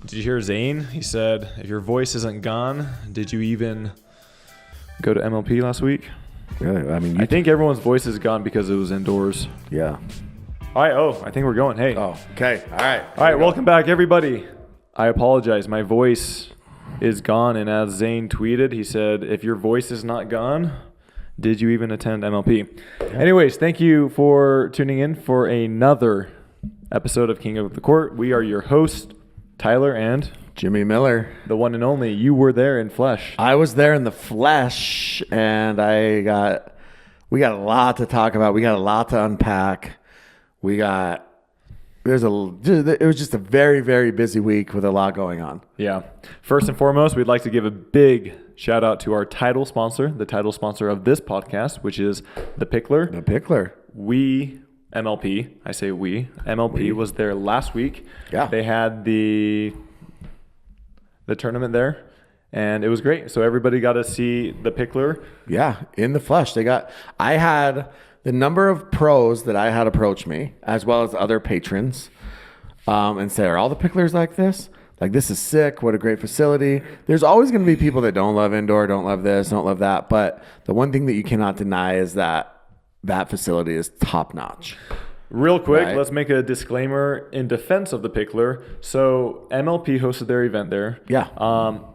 Did you hear Zane? He said, if your voice isn't gone, did you even go to MLP last week? Really? I mean, I think everyone's voice is gone because it was indoors. Yeah. All right. Oh, I think we're going. Hey. Oh, okay. All right. All right. Welcome back, everybody. I apologize. My voice is gone. And as Zane tweeted, he said, if your voice is not gone, did you even attend MLP? Yeah. Anyways, thank you for tuning in for another episode of King of the Court. We are your hosts, Tyler and Jimmy Miller. The one and only. You were there in flesh. I was there in the flesh, and we got a lot to talk about. We got a lot to unpack. It was just a very, very busy week with a lot going on. Yeah. First and foremost, we'd like to give a big shout out to our title sponsor, the title sponsor of this podcast, which is The Pickler. The Pickler. MLP was there last week. Yeah. They had the tournament there, and it was great. So everybody got to see The Pickler. Yeah, in the flesh. I had the number of pros that I had approach me, as well as other patrons, and say, are all the Picklers like this? Like, this is sick. What a great facility. There's always going to be people that don't love indoor, don't love this, don't love that. But the one thing that you cannot deny is that facility is top notch. Real quick, right? Let's make a disclaimer in defense of The Pickler. So MLP hosted their event there. Yeah.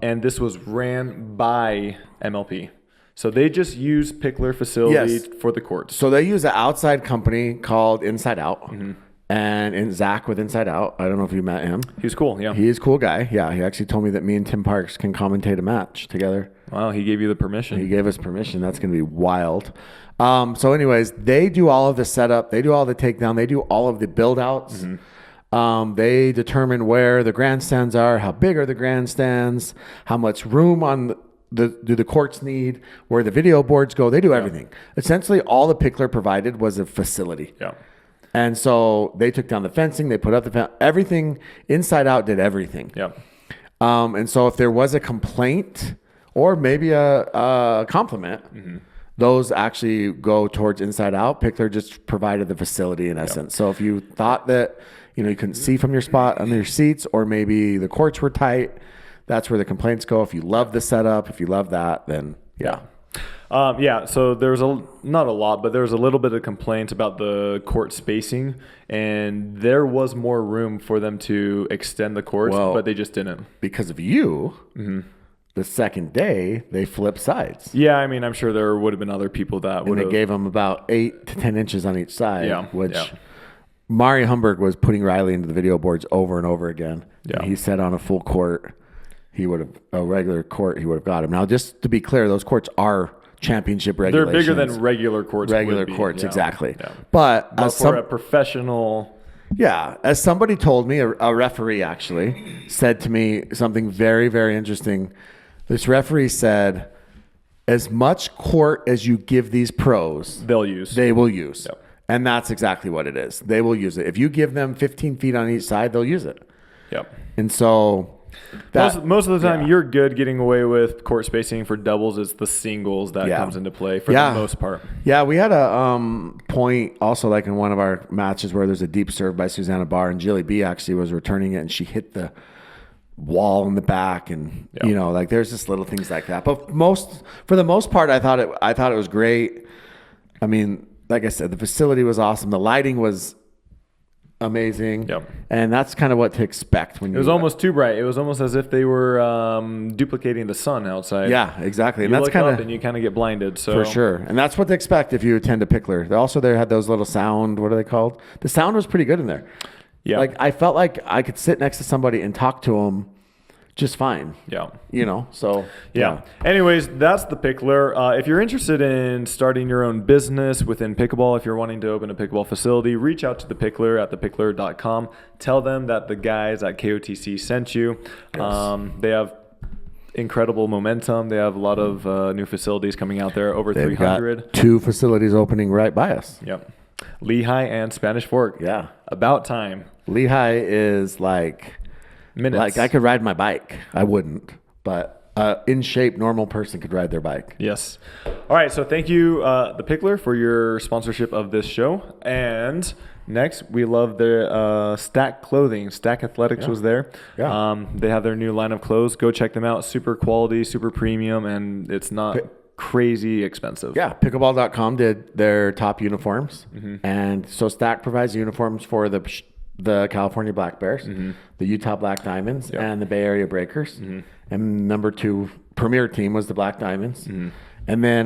And this was ran by MLP. So they just use Pickler facility for the courts. So they use an outside company called Inside Out. Mm-hmm. And Zach with Inside Out. I don't know if you met him. He's cool, yeah. He's a cool guy. Yeah, he actually told me that me and Tim Parks can commentate a match together. Wow, he gave you the permission. He gave us permission. That's going to be wild. So anyways, they do all of the setup. They do all the takedown. They do all of the build-outs. Mm-hmm. They determine where the grandstands are, how big are the grandstands, how much room on do the courts need, where the video boards go. They do everything. Essentially, all the Pickler provided was a facility. Yeah. And so they took down the fencing, they put up the everything. Inside Out did everything. Yeah. And so if there was a complaint or maybe a compliment, mm-hmm. those actually go towards Inside Out. Pickler just provided the facility in essence. So if you thought that you couldn't see from your spot on your seats, or maybe the courts were tight, that's where the complaints go. If you love the setup, if you love that, then yeah. So there was not a lot, but there was a little bit of complaints about the court spacing, and there was more room for them to extend the courts, but they just didn't. Because of you, mm-hmm. the second day, they flipped sides. Yeah, I mean, I'm sure there would have been other people that would have. And they gave them about 8 to 10 inches on each side, which Mari Humberg was putting Riley into the video boards over and over again. Yeah. And he said on a full court, he would have got him. Now, just to be clear, those courts are championship regulations. They're bigger than regular courts. Exactly. Yeah. But for a professional, as somebody told me, a referee actually said to me something very, very interesting. This referee said, "As much court as you give these pros, they will use." Yep. And that's exactly what it is. They will use it. If you give them 15 feet on each side, they'll use it. Yep. And so. Most of the time, you're good getting away with court spacing for doubles. It's the singles that comes into play for the most part. Yeah, we had a point also like in one of our matches where there's a deep serve by Susanna Barr, and Jilly B actually was returning it, and she hit the wall in the back, and there's just little things like that. But for the most part, I thought it was great. I mean, like I said, the facility was awesome. The lighting was amazing. Yep. And that's kind of what to expect when it was almost too bright. It was almost as if they were duplicating the sun outside. Yeah, exactly. And that's kind of, and you kind of get blinded. So for sure. And that's what to expect if you attend a Pickler. They had those little sound, what are they called? The sound was pretty good in there. Yeah. Like I felt like I could sit next to somebody and talk to them just fine. Yeah. So. Yeah. Anyways, that's the Pickler. If you're interested in starting your own business within pickleball, if you're wanting to open a pickleball facility, reach out to the Pickler at thepickler.com. Tell them that the guys at KOTC sent you. Yes. They have incredible momentum. They have a lot of new facilities coming out there, over 300. Got 2 facilities opening right by us. Yep. Lehigh and Spanish Fork. Yeah. About time. Lehigh is like... minutes. Like I could ride my bike. I wouldn't, but in shape, normal person could ride their bike. Yes. All right. So thank you, The Pickler, for your sponsorship of this show. And Next, we love their Stack Clothing. Stack Athletics was there. Yeah. They have their new line of clothes. Go check them out. Super quality, super premium, and it's not crazy expensive. Yeah, pickleball.com did their top uniforms. And so Stack provides uniforms for the California Black Bears, the Utah Black Diamonds, and the Bay Area Breakers. And number 2 premier team was the Black Diamonds. And then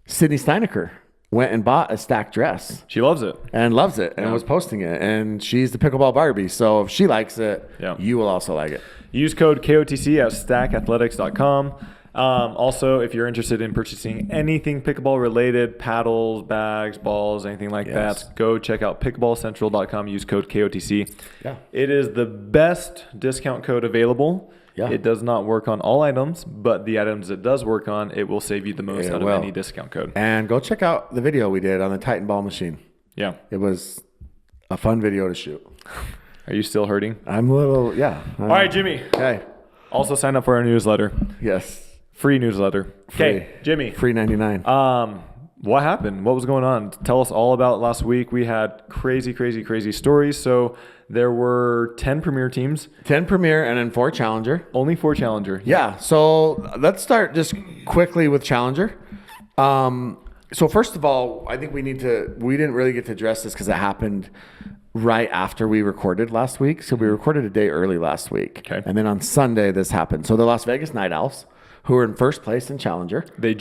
Sydney Steinecker went and bought a Stack dress. She loves it. And loves it and was posting it. And she's the pickleball Barbie. So if she likes it, you will also like it. Use code KOTC at stackathletics.com. Also, if you're interested in purchasing anything pickleball related, paddles, bags, balls, anything like that, go check out pickleballcentral.com. Use code KOTC. Yeah. It is the best discount code available. Yeah. It does not work on all items, but the items it does work on, it will save you the most out of any discount code. And go check out the video we did on the Titan ball machine. Yeah. It was a fun video to shoot. Are you still hurting? I'm a little, all right, Jimmy. Okay. Also sign up for our newsletter. Yes. Free newsletter. Okay, Jimmy. Free 99. What happened? What was going on? Tell us all about last week. We had crazy stories. So there were 10 premier teams. 10 premier and then 4 challenger. Only 4 challenger. Yeah. So let's start just quickly with challenger. So first of all, I think we didn't really get to address this because it happened right after we recorded last week. So we recorded a day early last week. Okay. And then on Sunday, this happened. So the Las Vegas Night Owls, who are in first place in challenger. They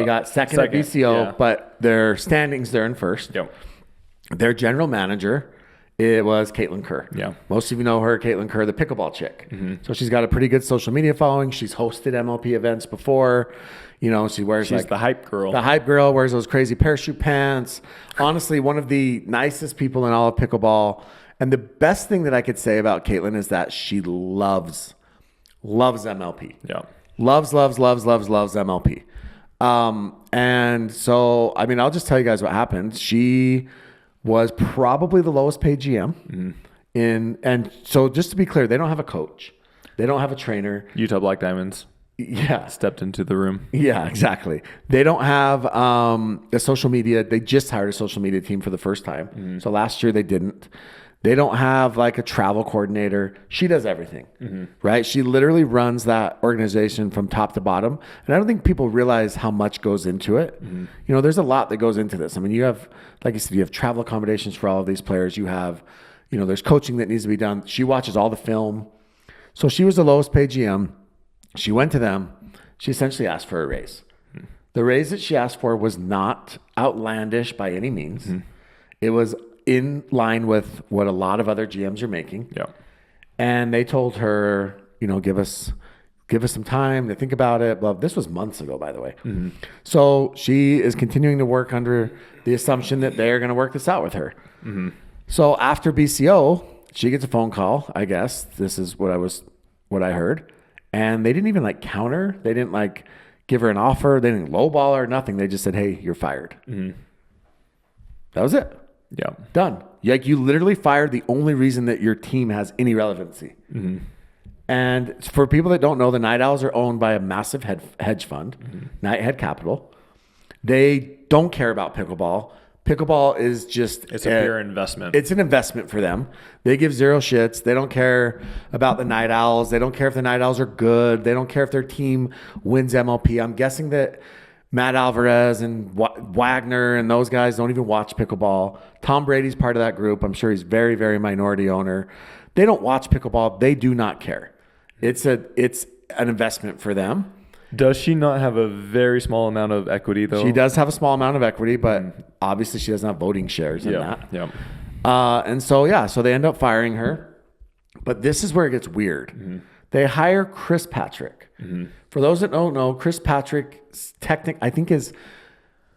got second at BCO, but their standings, they're in first. Yep. Their general manager, it was Caitlin Kerr. Yeah. Most of you know her, Caitlin Kerr, the pickleball chick. So she's got a pretty good social media following. She's hosted MLP events before. You know, she wears She's the hype girl. The hype girl, wears those crazy parachute pants. Honestly, one of the nicest people in all of pickleball. And the best thing that I could say about Caitlin is that she loves MLP. Yeah. Loves MLP. And so, I mean, I'll just tell you guys what happened. She was probably the lowest paid GM. And so just to be clear, they don't have a coach. They don't have a trainer. Utah Black Diamonds. Yeah. Stepped into the room. Yeah, exactly. They don't have a social media. They just hired a social media team for the first time. So last year they didn't. They don't have like a travel coordinator. She does everything, right? She literally runs that organization from top to bottom. And I don't think people realize how much goes into it. You know, there's a lot that goes into this. I mean, you have, like I said, you have travel accommodations for all of these players. You have, you know, there's coaching that needs to be done. She watches all the film. So she was the lowest paid GM. She went to them. She essentially asked for a raise. The raise that she asked for was not outlandish by any means. It was in line with what a lot of other GMs are making. Yeah. And they told her, you know, give us some time to think about it. Well, this was months ago, by the way. So she is continuing to work under the assumption that they're going to work this out with her. So after BCO, she gets a phone call, I guess. This is what I heard. And they didn't even like counter. They didn't like give her an offer. They didn't lowball her, nothing. They just said, hey, you're fired. That was it. Yeah. Done. Like you literally fired the only reason that your team has any relevancy. And for people that don't know, the Night Owls are owned by a massive hedge fund, Nighthead Capital. They don't care about pickleball. Pickleball is just... It's a pure investment. It's an investment for them. They give zero shits. They don't care about the Night Owls. They don't care if the Night Owls are good. They don't care if their team wins MLP. I'm guessing that Matt Alvarez and Wagner and those guys don't even watch pickleball. Tom Brady's part of that group. I'm sure he's very, very minority owner. They don't watch pickleball. They do not care. It's an investment for them. Does she not have a very small amount of equity, though? She does have a small amount of equity, but obviously she doesn't have voting shares in that. Yeah. And so they end up firing her. But this is where it gets weird. They hire Chris Patrick. For those that don't know, Chris Patrick's I think his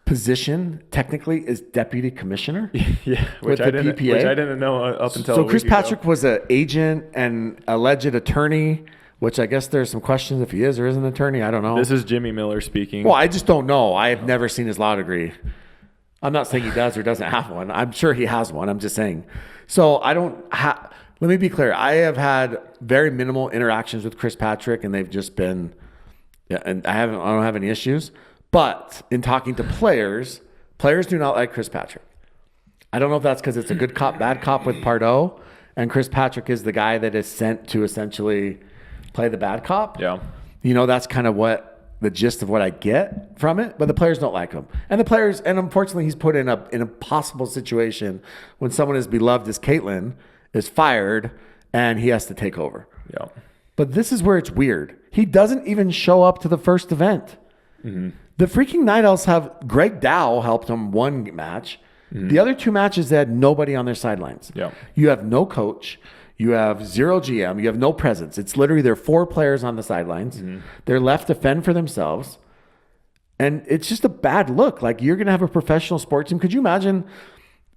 position technically is deputy commissioner. Which I didn't know up until So Chris Patrick was an agent and alleged attorney. Which I guess there's some questions if he is or isn't an attorney. I don't know. This is Jimmy Miller speaking. Well, I just don't know. I have never seen his law degree. I'm not saying he does or doesn't have one. I'm sure he has one. I'm just saying. So I don't have... Let me be clear. I have had very minimal interactions with Chris Patrick, and they've just been... Yeah, and I don't have any issues. But in talking to players do not like Chris Patrick. I don't know if that's because it's a good cop, bad cop with Pardo, and Chris Patrick is the guy that is sent to essentially play the bad cop. Yeah. That's kind of what the gist of what I get from it. But the players don't like him, and unfortunately, he's put in a possible situation when someone as beloved as Caitlin is fired, and he has to take over. Yeah. But this is where it's weird. He doesn't even show up to the first event. Mm-hmm. The freaking Night Owls have Greg Dow helped them one match. Mm-hmm. The other two matches, they had nobody on their sidelines. Yeah. You have no coach. You have zero GM. You have no presence. It's literally there are 4 players on the sidelines. Mm-hmm. They're left to fend for themselves. And it's just a bad look. Like, you're going to have a professional sports team. Could you imagine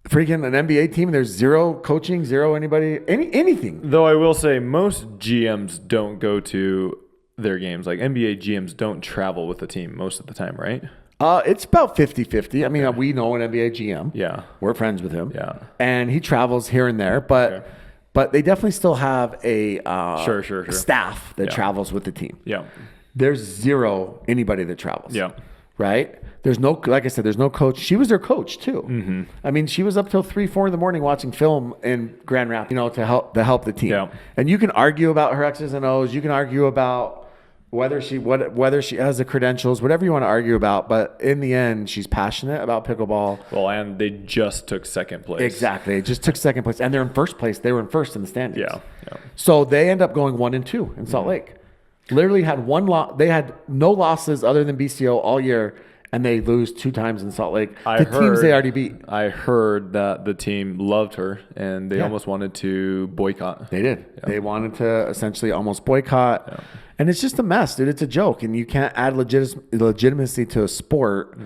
freaking an NBA team? There's zero coaching, zero anybody, anything. Though I will say most GMs don't go to their games. Like, NBA GMs don't travel with the team most of the time, right? It's about 50-50. I mean, we know an NBA GM. Yeah. We're friends with him. Yeah. And he travels here and there, but they definitely still have a sure. staff that travels with the team. Yeah. There's zero anybody that travels. Yeah. Right? There's no, like I said, there's no coach. She was their coach too. Mm-hmm. I mean, she was up till 3-4 in the morning watching film in Grand Rapids, to help the team. Yeah. And you can argue about her X's and O's. You can argue about whether she has the credentials, whatever you want to argue about, but in the end, she's passionate about pickleball. Well, and they just took second place. Exactly, they just took second place, and they're in first place. They were in first in the standings. Yeah. So they end up going 1-2 in Salt Lake. Literally had one loss. They had no losses other than BCO all year, and they lose 2 times in Salt Lake. Teams they already beat. I heard that the team loved her, and they almost wanted to boycott. They did. Yeah. They wanted to essentially almost boycott. Yeah. And it's just a mess, dude. It's a joke. And you can't add legitimacy to a sport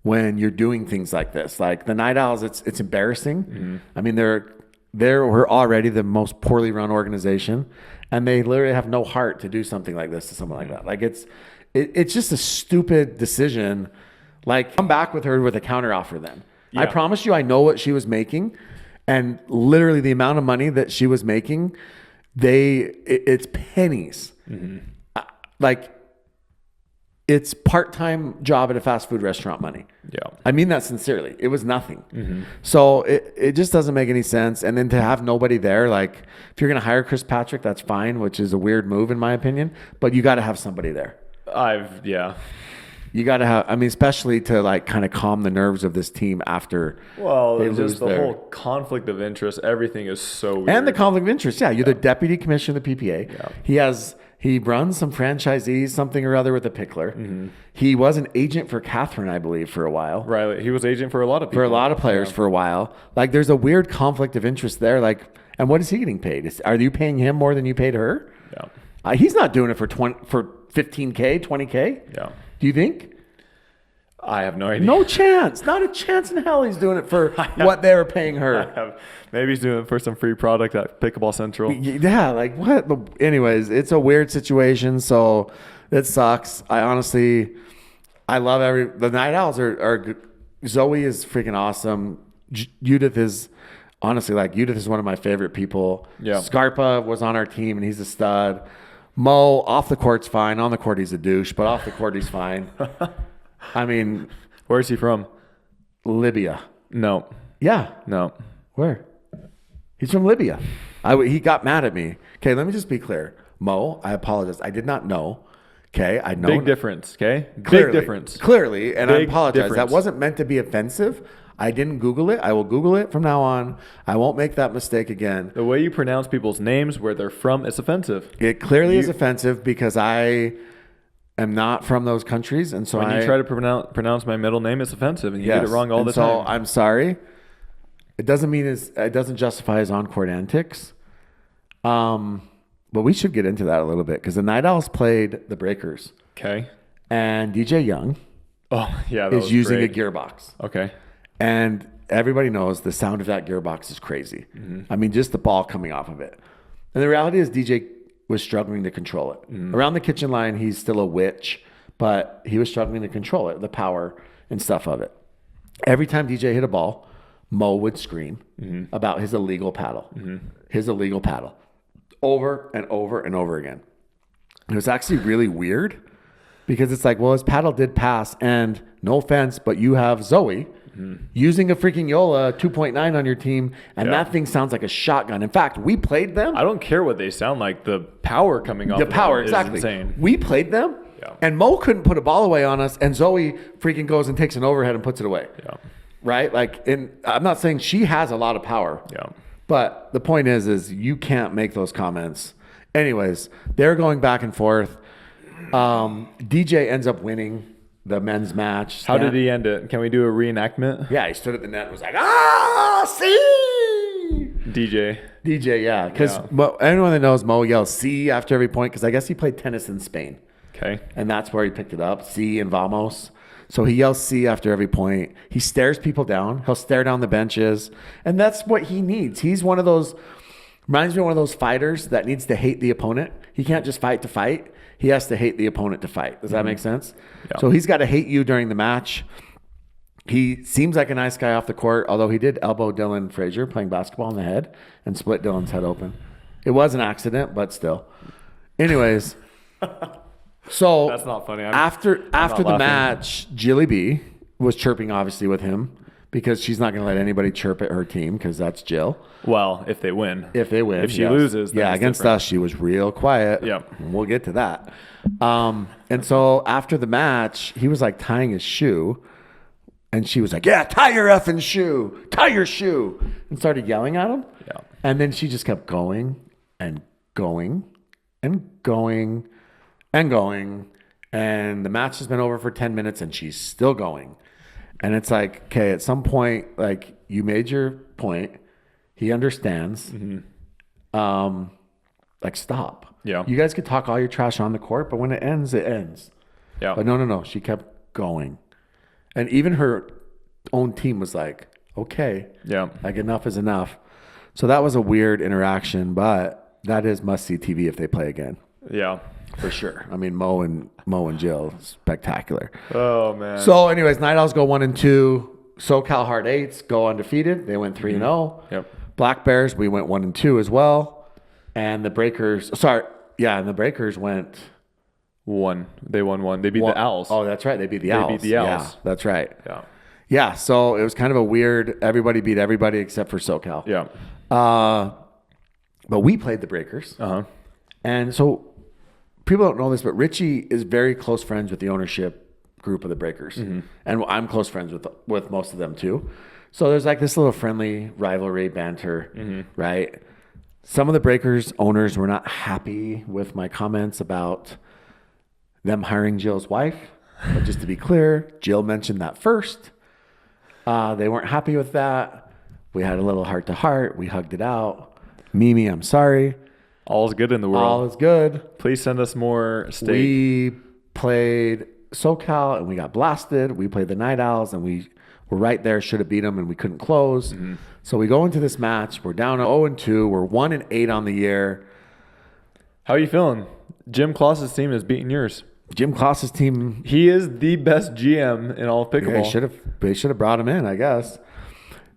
when you're doing things like this. Like the Night Owls, it's embarrassing. Mm-hmm. I mean, we're already the most poorly run organization, and they literally have no heart to do something like this to someone like that. Like it's just a stupid decision. Like, come back with her with a counteroffer then. Yeah. I promise you, I know what she was making, and literally the amount of money that she was making, it's pennies. Mm-hmm. Like, it's part-time job at a fast food restaurant money. Yeah. I mean that sincerely. It was nothing. Mm-hmm. So it just doesn't make any sense. And then to have nobody there, like, if you're going to hire Chris Patrick, that's fine, which is a weird move in my opinion, but you got to have somebody there. You got to have, I mean, especially to like kind of calm the nerves of this team after. Well, just the whole conflict of interest, everything is so weird. And the conflict of interest. Yeah. You're the deputy commissioner of the PPA. Yeah. He runs some franchisees, something or other with the Pickler. Mm-hmm. He was an agent for Catherine, I believe, for a while. Right. He was agent for a lot of people. For a lot of players for a while. Like, there's a weird conflict of interest there. Like, and what is he getting paid? Are you paying him more than you paid her? Yeah. He's not doing it for 15K, 20K. Yeah. Do you think? I have no idea. No chance. Not a chance in hell he's doing it for what they were paying her. Maybe he's doing it for some free product at Pickleball Central. Yeah, like what? Anyways, it's a weird situation, so it sucks. I love the Night Owls are Zoe is freaking awesome. Judith is one of my favorite people. Yeah. Scarpa was on our team, and he's a stud. Mo, off the court's fine. On the court, he's a douche, but off the court, he's fine. I mean, where's he from? Libya. No. Yeah. No. Where? He's from Libya. He got mad at me. Okay, let me just be clear. Mo, I apologize. I did not know. Okay, I know. Big difference. Okay, clearly, big difference. Clearly, and big I apologize. Difference. That wasn't meant to be offensive. I didn't Google it. I will Google it from now on. I won't make that mistake again. The way you pronounce people's names, where they're from, is offensive. It clearly is offensive because I am not from those countries, and so when you try to pronounce my middle name, it's offensive, and you get it wrong all the time. So I'm sorry. It doesn't justify his on-court antics. But we should get into that a little bit because the Night Owls played the Breakers. Okay. And DJ Young is using a gearbox. Okay. And everybody knows the sound of that gearbox is crazy. Mm-hmm. I mean, just the ball coming off of it. And the reality is DJ was struggling to control it. Mm-hmm. Around the kitchen line, he's still a witch, but he was struggling to control it, the power and stuff of it. Every time DJ hit a ball, Mo would scream about his illegal paddle. Mm-hmm. His illegal paddle. Over and over and over again. It was actually really weird because it's like, well, his paddle did pass, and no offense, but you have Zoe, using a freaking Yola 2.9 on your team, and that thing sounds like a shotgun. In fact, we played them. I don't care what they sound like. The power coming off The of power, them exactly. is insane. We played them, and Mo couldn't put a ball away on us, and Zoe freaking goes and takes an overhead and puts it away. Yeah. Right? Like, and I'm not saying she has a lot of power. Yeah. But the point is you can't make those comments. Anyways, they're going back and forth. DJ ends up winning the men's match. How did he end it? Can we do a reenactment? Yeah, he stood at the net and was like, see! DJ, yeah. Because anyone that knows Mo yells see after every point, because I guess he played tennis in Spain. Okay. And that's where he picked it up, see and vamos. So he yells see after every point. He stares people down. He'll stare down the benches. And that's what he needs. He's one of those, reminds me of one of those fighters that needs to hate the opponent. He can't just fight to fight. He has to hate the opponent to fight. Does that make sense? Yeah. So he's got to hate you during the match. He seems like a nice guy off the court, although he did elbow Dylan Frazier playing basketball in the head and split Dylan's head open. It was an accident, but still. Anyways, so that's not funny. After the match, Jilly B was chirping obviously with him because she's not going to let anybody chirp at her team because that's Jill. Well, if they win. If she loses, then against different. Us, she was real quiet. Yep. We'll get to that. And so after the match, he was like tying his shoe. And she was like, yeah, tie your effing shoe. Tie your shoe. And started yelling at him. Yeah. And then she just kept going and going and going and going. And the match has been over for 10 minutes and she's still going. And it's like, okay, at some point, like, you made your point. He understands. Mm-hmm. Like, stop. Yeah. You guys could talk all your trash on the court, but when it ends, it ends. Yeah. But no. She kept going. And even her own team was like, okay. Yeah. Like, enough is enough. So that was a weird interaction, but that is must-see TV if they play again. Yeah. For sure. I mean, Mo and Jill, spectacular. Oh, man. So, anyways, Night Owls go 1-2. SoCal Hard Eights go undefeated. They went 3-0. Yep. Black Bears, we went 1-2 as well. And the Breakers, and the Breakers went... They won one. They beat the Owls. Oh, that's right. They beat the Owls. Yeah, that's right. Yeah. Yeah, so it was kind of a weird, everybody beat everybody except for SoCal. Yeah. But we played the Breakers. Uh-huh. And so people don't know this, but Richie is very close friends with the ownership group of the Breakers. Mm-hmm. And I'm close friends with most of them too. So there's like this little friendly rivalry banter, right? Some of the Breakers owners were not happy with my comments about them hiring Jill's wife. But just to be clear, Jill mentioned that first. They weren't happy with that. We had a little heart-to-heart. We hugged it out. Mimi, I'm sorry. All is good in the world. All is good. Please send us more steak. We played SoCal, and we got blasted. We played the Night Owls, and we were right there. Should have beat them, and we couldn't close. Mm-hmm. So we go into this match. We're down 0-2. We're 1-8 on the year. How are you feeling? Jim Kloss's team is beating yours. Jim Kloss's team. He is the best GM in all of pickleball. Yeah, they should have brought him in, I guess.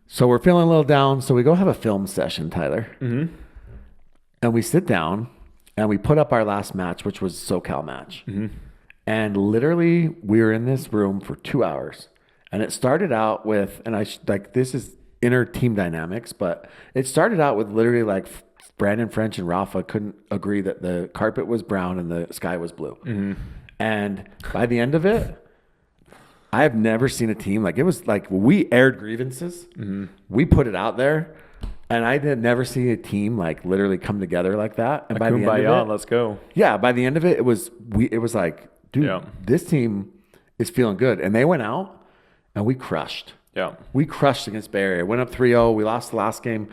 So we're feeling a little down. So we go have a film session, Tyler. Mm-hmm. And we sit down and we put up our last match, which was SoCal match. Mm-hmm. And literally we were in this room for 2 hours. And it started out with, this is inner team dynamics, but it started out with literally like Brandon French and Rafa couldn't agree that the carpet was brown and the sky was blue. Mm-hmm. And by the end of it, I have never seen a team like it was like we aired grievances. Mm-hmm. We put it out there, and I did never see a team like literally come together like that. And by the end of it, let's go. Yeah, by the end of it, it was like, dude, this team is feeling good, and they went out and we crushed. Yeah, we crushed against Bay Area. Went up 3-0. We lost the last game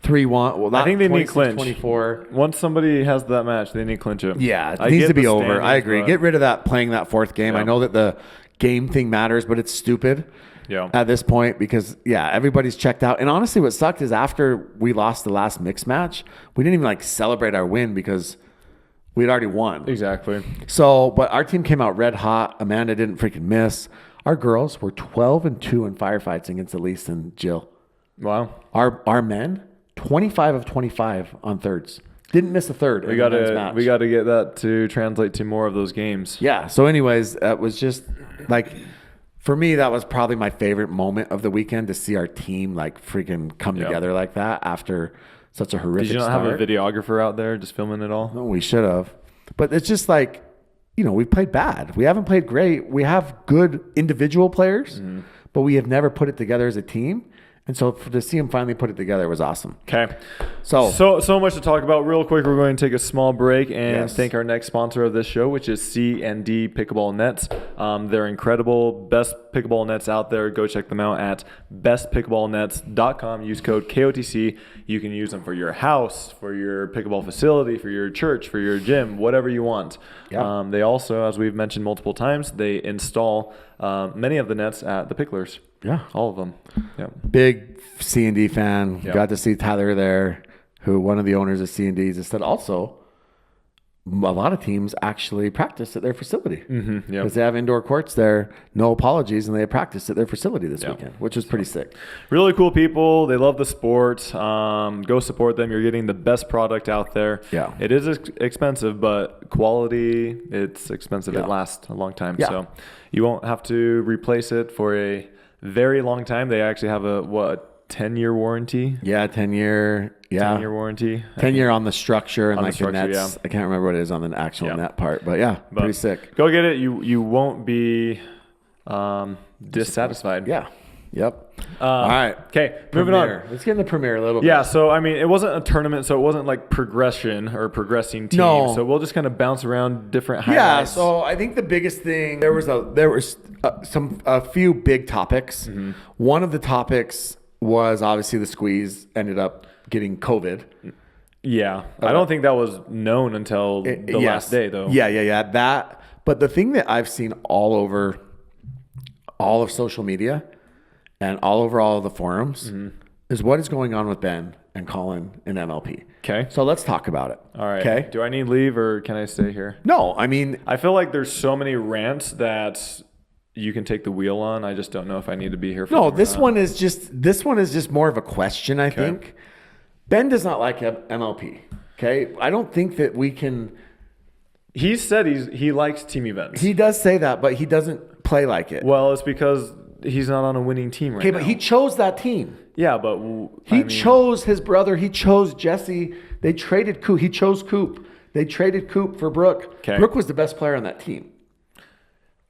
3-1. Well, I think they need clinch. 24. Once somebody has that match, they need clinch it. Yeah, it needs to be over. I agree. Get rid of that playing that fourth game. Yeah. I know that the game thing matters, but it's stupid at this point because, everybody's checked out. And honestly, what sucked is after we lost the last mixed match, we didn't even celebrate our win because we had already won. Exactly. So, but our team came out red hot. Amanda didn't freaking miss. Our girls were 12-2 in firefights against Elise and Jill. Wow. Our men, 25 of 25 on thirds. Didn't miss a third. We got to get that to translate to more of those games. Yeah. So anyways, that was just like for me, that was probably my favorite moment of the weekend, to see our team like freaking come together like that after such a horrific Did you not start. have a videographer out there just filming it all? No, we should have. But it's just like, we played bad. We haven't played great. We have good individual players, but we have never put it together as a team. And so to see him finally put it together was awesome. Okay. So much to talk about. Real quick, we're going to take a small break and Yes. thank our next sponsor of this show, which is C&D Pickleball Nets. They're incredible. Best pickleball nets out there. Go check them out at bestpickleballnets.com. Use code KOTC. You can use them for your house, for your pickleball facility, for your church, for your gym, whatever you want. Yeah. They also, as we've mentioned multiple times, they install many of the nets at the Picklers. Yeah. All of them. Yeah. big C&D fan. Yeah. Got to see Tyler there, who one of the owners of C&D's has said also a lot of teams actually practice at their facility because they have indoor courts there. No apologies, and they practiced at their facility this weekend, which was pretty sick. Really cool people. They love the sport. Go support them. You're getting the best product out there. Yeah. It is expensive, but quality, it's expensive. Yeah. It lasts a long time. Yeah. So you won't have to replace it for a very long time. They actually have a 10-year warranty? Yeah, 10-year. Yeah. 10-year warranty. 10-year on the structure and On the like the structure, nets. yeah. I can't remember what it is on the actual Yeah. net part, but yeah, But pretty sick. Go get it. You won't be dissatisfied. Yeah. Yep. All right. Okay, moving on. Premiere. Let's get in the premiere a little bit. Yeah, so I mean, it wasn't a tournament, so it wasn't like progression or progressing teams. No. So we'll just kind of bounce around different Yeah, highlights. so I think the biggest thing, there was a few big topics. Mm-hmm. One of the topics was obviously the squeeze ended up getting COVID. Yeah, I don't think that was known until the Yes. last day, though. Yeah. That. But the thing that I've seen all over all of social media and all over all of the forums is what is going on with Ben and Colin in MLP. Okay. So let's talk about it. All right. Okay. Do I need leave or can I stay here? No, I mean, I feel like there's so many rants that you can take the wheel on. I just don't know if I need to be here for no, them or this not. one is just more of a question, I think. Ben does not like MLP. Okay. I don't think that we can. He said he likes team events. He does say that, but he doesn't play like it. Well, it's because he's not on a winning team right Okay, now. but he chose that team. Yeah, but He chose his brother. He chose Jesse. They traded Coop. He chose Coop. They traded Coop for Brooke. Okay. Brooke was the best player on that team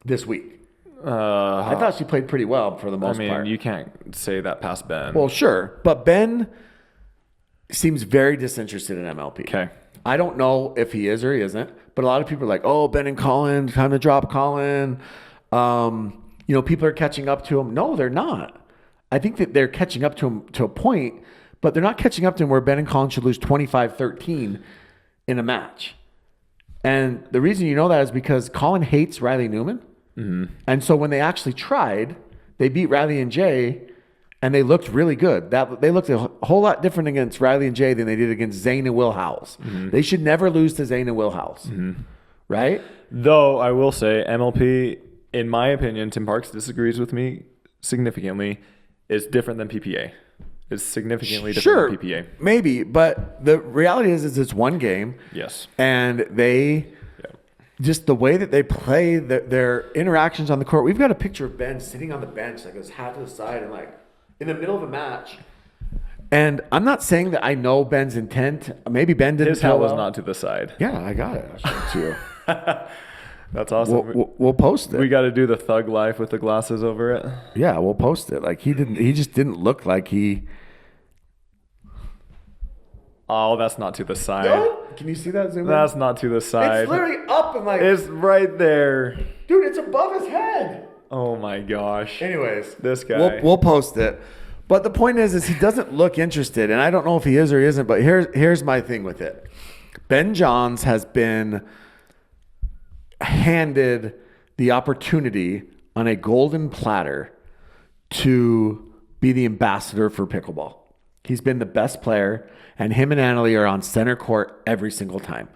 this week. I thought she played pretty well for the most part. you can't say that past Ben. Well, sure. But Ben seems very disinterested in MLP. Okay. I don't know if he is or he isn't, but a lot of people are like, oh, Ben and Colin, time to drop Colin. People are catching up to him. No, they're not. I think that they're catching up to him to a point, but they're not catching up to him where Ben and Colin should lose 25-13 in a match. And the reason you know that is because Colin hates Riley Newman. Mm-hmm. And so when they actually tried, they beat Riley and Jay, and they looked really good. They looked a whole lot different against Riley and Jay than they did against Zane and Will Howells. Mm-hmm. They should never lose to Zane and Will Howells. Mm-hmm. Right? Though I will say MLP, in my opinion, Tim Parks disagrees with me significantly, is different than PPA. It's significantly different than PPA. Maybe, but the reality is it's one game. Yes. And they just the way that they play their interactions on the court. We've got a picture of Ben sitting on the bench, like his hat to the side, and like in the middle of a match. And I'm not saying that I know Ben's intent. Maybe Ben didn't. His hat was not to the side. Yeah, I got it. I'll show it to you. That's awesome. We'll post it. We got to do the thug life with the glasses over it. Yeah, we'll post it. Like he just didn't look like he. Oh, that's not to the side. Can you see that zoom in? That's not to the side. It's literally up and like. It's right there. Dude, it's above his head. Oh my gosh. Anyways, This guy. We'll post it. But the point is he doesn't look interested, and I don't know if he is or he isn't. But here's my thing with it. Ben Johns has been handed the opportunity on a golden platter to be the ambassador for pickleball. He's been the best player, and him and Annalie are on center court every single time.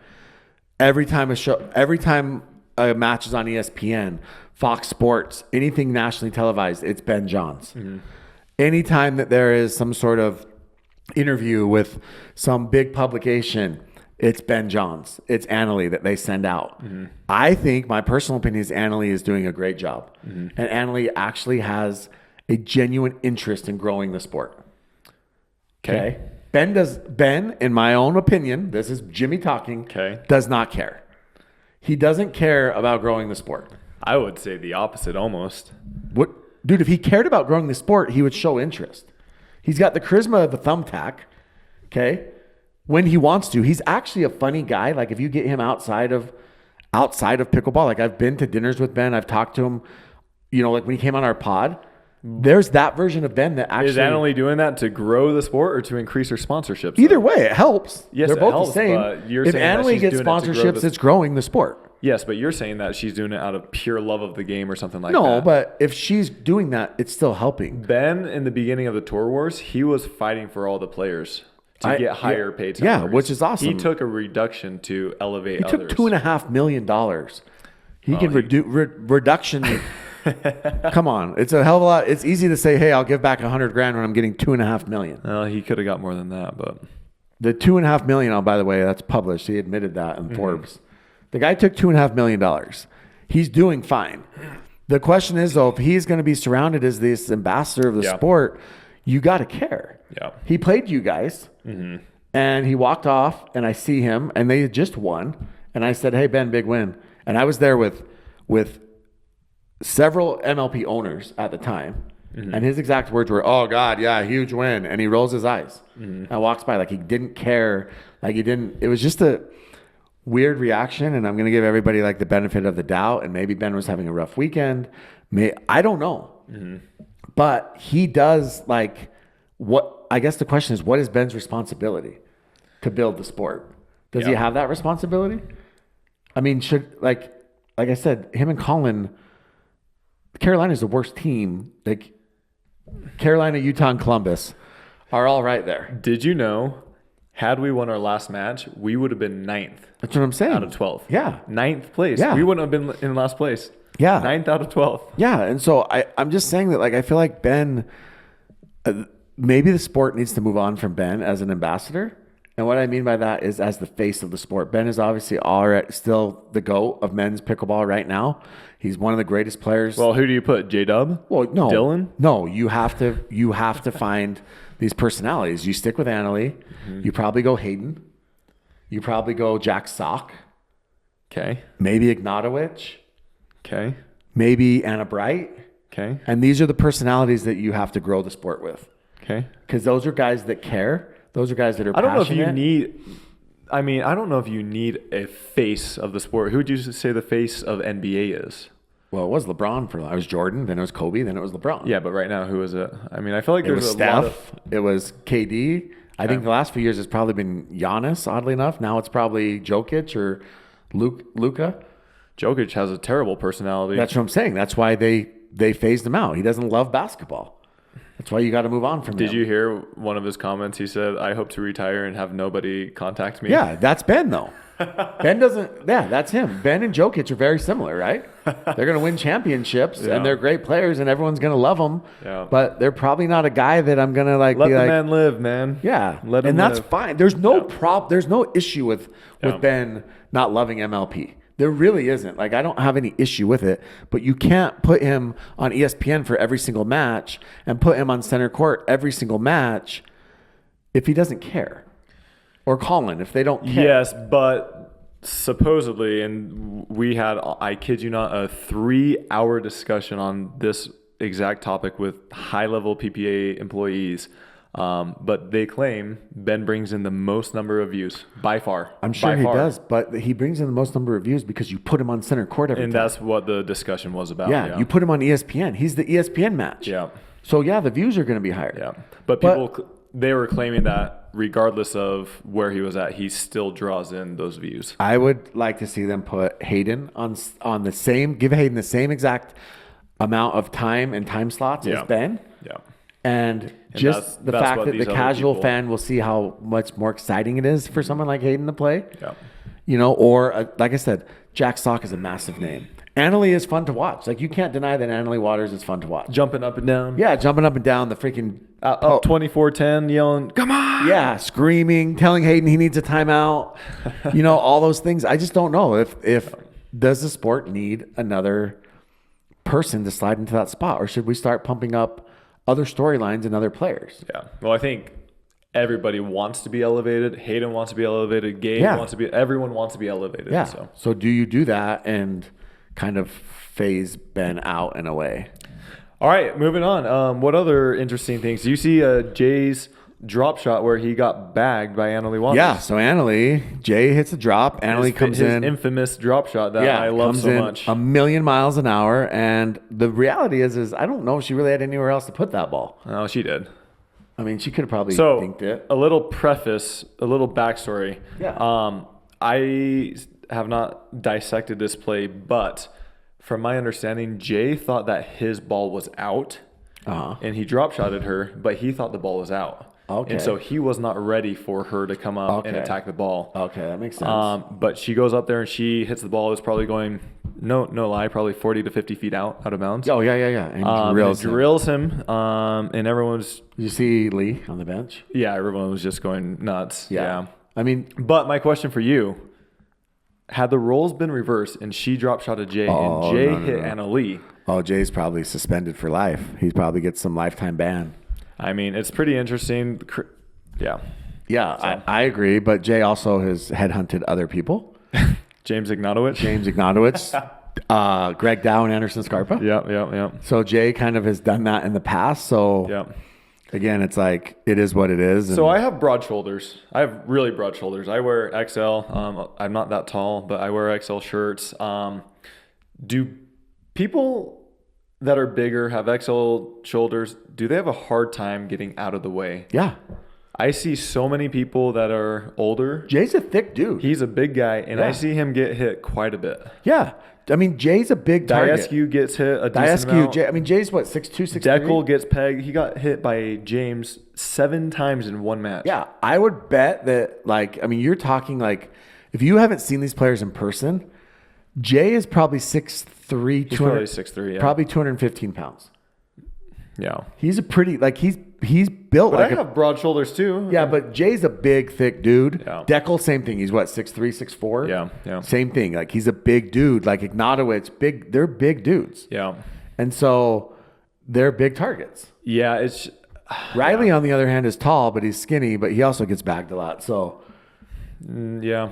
Every time a match is on ESPN, Fox Sports, anything nationally televised, it's Ben Johns. Mm-hmm. Anytime that there is some sort of interview with some big publication, It's Ben Johns. It's Annalie that they send out. I think my personal opinion is Annalie is doing a great job. And Annalie actually has a genuine interest in growing the sport. Okay. Ben, in my own opinion, this is Jimmy talking, does not care. He doesn't care about growing the sport. I would say the opposite almost. What, dude, if he cared about growing the sport, he would show interest. He's got the charisma of a thumbtack. Okay. When he wants to, he's actually a funny guy. Like if you get him outside of pickleball, like I've been to dinners with Ben, I've talked to him, you know, like when he came on our pod, there's that version of Ben that actually is Annalie doing that to grow the sport or to increase her sponsorships. Either way, it helps. Yes, they're both helps, the same. but you're if saying that Annalie she's gets doing it to grow sponsorships, it's growing the sport. Yes, but you're saying that she's doing it out of pure love of the game or something like that. No, but if she's doing that, it's still helping. Ben, in the beginning of the Tour Wars, he was fighting for all the players to get higher paid salaries. Yeah, which is awesome. He took a reduction to elevate others. He took $2.5 million. He can reduction. Come on, it's a hell of a lot. It's easy to say, hey, I'll give back $100,000 when I'm getting $2.5 million. He could have got more than that, but the $2.5 million. Oh, by the way, that's published. He admitted that in Forbes. The guy took $2.5 million. He's doing fine. The question is, though, if he's going to be surrounded as this ambassador of the sport, you got to care. Yeah. He played you guys, and he walked off, and I see him, and they just won. And I said, hey, Ben, big win. And I was there with several MLP owners at the time. And his exact words were, oh, God, yeah, huge win. And he rolls his eyes and walks by like he didn't care. Like he didn't. It was just a weird reaction. And I'm going to give everybody like the benefit of the doubt. And maybe Ben was having a rough weekend. I don't know. But he does like what I guess the question is, what is Ben's responsibility to build the sport? Does he have that responsibility? I mean, should like I said, him and Colin, Carolina's the worst team. Like Carolina, Utah, and Columbus are all right there. Did you know, had we won our last match, we would have been 9th. That's what I'm saying. Out of 12th. Yeah. 9th place. Yeah. We wouldn't have been in last place. Yeah. 9th out of 12th. Yeah. And so I'm just saying that, like, I feel like Ben, maybe the sport needs to move on from Ben as an ambassador. And what I mean by that is as the face of the sport. Ben is obviously still the GOAT of men's pickleball right now. He's one of the greatest players. Well, who do you put? J-Dub? Well, no. Dylan? No, you have to find these personalities. You stick with Annalie. You probably go Hayden. You probably go Jack Sock. Okay. Maybe Ignatowicz. Okay. Maybe Anna Bright. Okay. And these are the personalities that you have to grow the sport with. Okay. Because those are guys that care. Those are guys that are I don't passionate. know if you need... I mean, I don't know if you need a face of the sport. Who would you say the face of NBA is? Well, it was LeBron for a while. It was Jordan, then it was Kobe, then it was LeBron. Yeah, but right now, who is it? I mean, I feel like It was there's a Steph. lot of... It was KD. I think the last few years it's probably been Giannis, oddly enough. Now it's probably Jokic or Luka. Jokic has a terrible personality. That's what I'm saying. That's why they phased him out. He doesn't love basketball. That's why you got to move on from him. Did you hear one of his comments? He said, I hope to retire and have nobody contact me. Yeah, that's Ben, though. Ben doesn't... Yeah, that's him. Ben and Jokic are very similar, right? They're going to win championships, and they're great players, and everyone's going to love them. Yeah. But they're probably not a guy that I'm going to Let the man live, man. Yeah. Let him and that's live. fine. There's no There's no issue with Ben not loving MLP. There really isn't. Like, I don't have any issue with it, but you can't put him on ESPN for every single match and put him on center court every single match if he doesn't care. Or Colin, if they don't care. Yes, but supposedly, and we had, I kid you not, a 3-hour discussion on this exact topic with high-level PPA employees. But they claim Ben brings in the most number of views by far. I'm sure he does, but he brings in the most number of views because you put him on center court every time. And that's what the discussion was about. Yeah, you put him on ESPN. He's the ESPN match. Yeah. So, yeah, the views are going to be higher. Yeah. But people, they were claiming that regardless of where he was at, he still draws in those views. I would like to see them put Hayden on the same, give Hayden the same exact amount of time and time slots as Ben. Yeah. And just the fact that the casual fan will see how much more exciting it is for someone like Hayden to play. Yeah. You know, or like I said, Jack Sock is a massive name. Annalie is fun to watch. Like, you can't deny that Annalie Waters is fun to watch. Jumping up and down. Yeah, jumping up and down the freaking Up 24-10, yelling, come on. yeah, screaming, telling Hayden he needs a timeout. You know, all those things. I just don't know if does the sport need another person to slide into that spot, or should we start pumping up other storylines and other players? Yeah. Well, I think everybody wants to be elevated. Hayden wants to be elevated. Gabe Yeah. wants to be. Everyone wants to be elevated. Yeah. So do you do that and kind of phase Ben out in a way? all right, moving on. What other interesting things? Do you see Jay's drop shot where he got bagged by Annalie Waters? Yeah. So Jay hits a drop. Annalie comes his in. infamous drop shot that I love comes so in much. 1,000,000 miles an hour. And the reality is I don't know if she really had anywhere else to put that ball. Oh, she did. I mean, she could have probably So dinked it. a little preface, a little backstory. Yeah. I have not dissected this play, but from my understanding, Jay thought that his ball was out, and he drop shotted her, but he thought the ball was out. Okay. And so he was not ready for her to come up and Okay. attack the ball. Okay, that makes sense. But she goes up there and she hits the ball. It was probably going, no lie, probably 40 to 50 feet out of bounds. Oh, yeah. And Drills him. And everyone's, Did you see Lee on the bench? yeah, everyone was just going nuts. Yeah. I mean, But my question for you, had the roles been reversed and she drop shot at Jay and Jay hit Annalie, Jay's probably suspended for life. He probably gets some lifetime ban. I mean, it's pretty interesting. Yeah. Yeah, I agree. But Jay also has headhunted other people. James Ignatowicz. James Ignatowicz, Greg Dow, and Anderson Scarpa. Yeah. So Jay kind of has done that in the past. So Yeah. again, it's like, it is what it is. And So I have broad shoulders. I have really broad shoulders. I wear XL. I'm not that tall, but I wear XL shirts. Do people that are bigger have XL shoulders? Do they have a hard time getting out of the way? yeah, I see so many people that are older. Jay's a thick dude. He's a big guy, and Yeah. I see him get hit quite a bit. Yeah. I mean, Jay's a big target. Diescu gets hit a decent amount. Jay's what, 6'2", 6'3"? Deckel gets pegged. He got hit by James 7 times in one match. Yeah, I would bet that, like, I mean, you're talking like, if you haven't seen these players in person, Jay is probably 6'3", He's probably 6'3", yeah. probably 215 pounds. Yeah. He's a pretty, like, he's built But like I have broad shoulders too. yeah, but Jay's a big, thick dude. Yeah. Deckel, same thing. He's what, 6'3", 6'4"? Yeah. Same thing. Like, he's a big dude. Like, Ignatowicz, they're big dudes. Yeah. And so they're big targets. Yeah, it's Riley, on the other hand, is tall, but he's skinny, but he also gets bagged a lot. So yeah.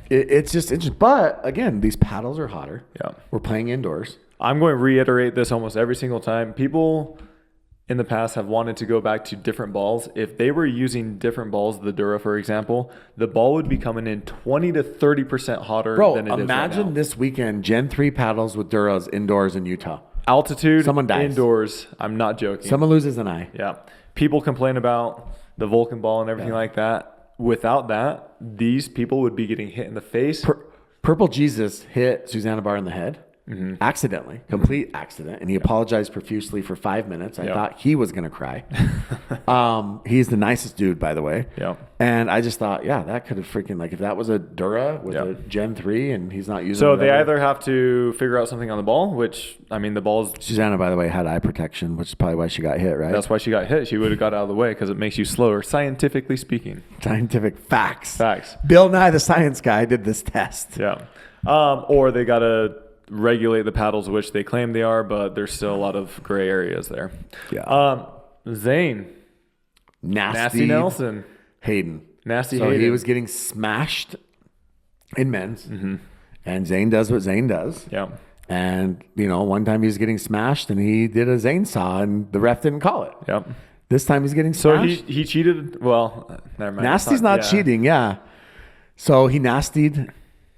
it's just interesting. But again, these paddles are hotter. Yeah. We're playing indoors. I'm going to reiterate this almost every single time. People in the past have wanted to go back to different balls. If they were using different balls, the Dura, for example, the ball would be coming in 20 to 30% hotter Bro, than it is right imagine now. this weekend, Gen 3 paddles with Duras indoors in Utah. Altitude, Someone dies. indoors. I'm not joking. Someone loses an eye. Yeah. People complain about the Vulcan ball and everything like that. Without that, these people would be getting hit in the face. Purple Jesus hit Susanna Barr in the head. Accidentally, complete accident, and he apologized profusely for 5 minutes. I thought he was gonna cry. He's the nicest dude, by the way. Yeah. And I just thought, yeah, that could have freaking, like, if that was a Dura with a Gen 3 and he's not using. So they either have to figure out something on the ball, which I mean, the ball's. Susanna, by the way, had eye protection, which is probably why she got hit, right? That's why she got hit. She would have got out of the way because it makes you slower, scientifically speaking. Scientific facts. Facts. Bill Nye, the science guy, did this test. Yeah. Or they got to regulate the paddles, which they claim they are, but there's still a lot of gray areas there. Yeah. Zane. Nasty Nelson. Hayden. Nasty So Hayden. he was getting smashed in men's. And Zane does what Zane does. Yeah. And, you know, one time he was getting smashed and he did a Zane saw and the ref didn't call it. Yep. This time he's getting So smashed. he cheated. Well, never mind. Nasty's not cheating, yeah. So he nastied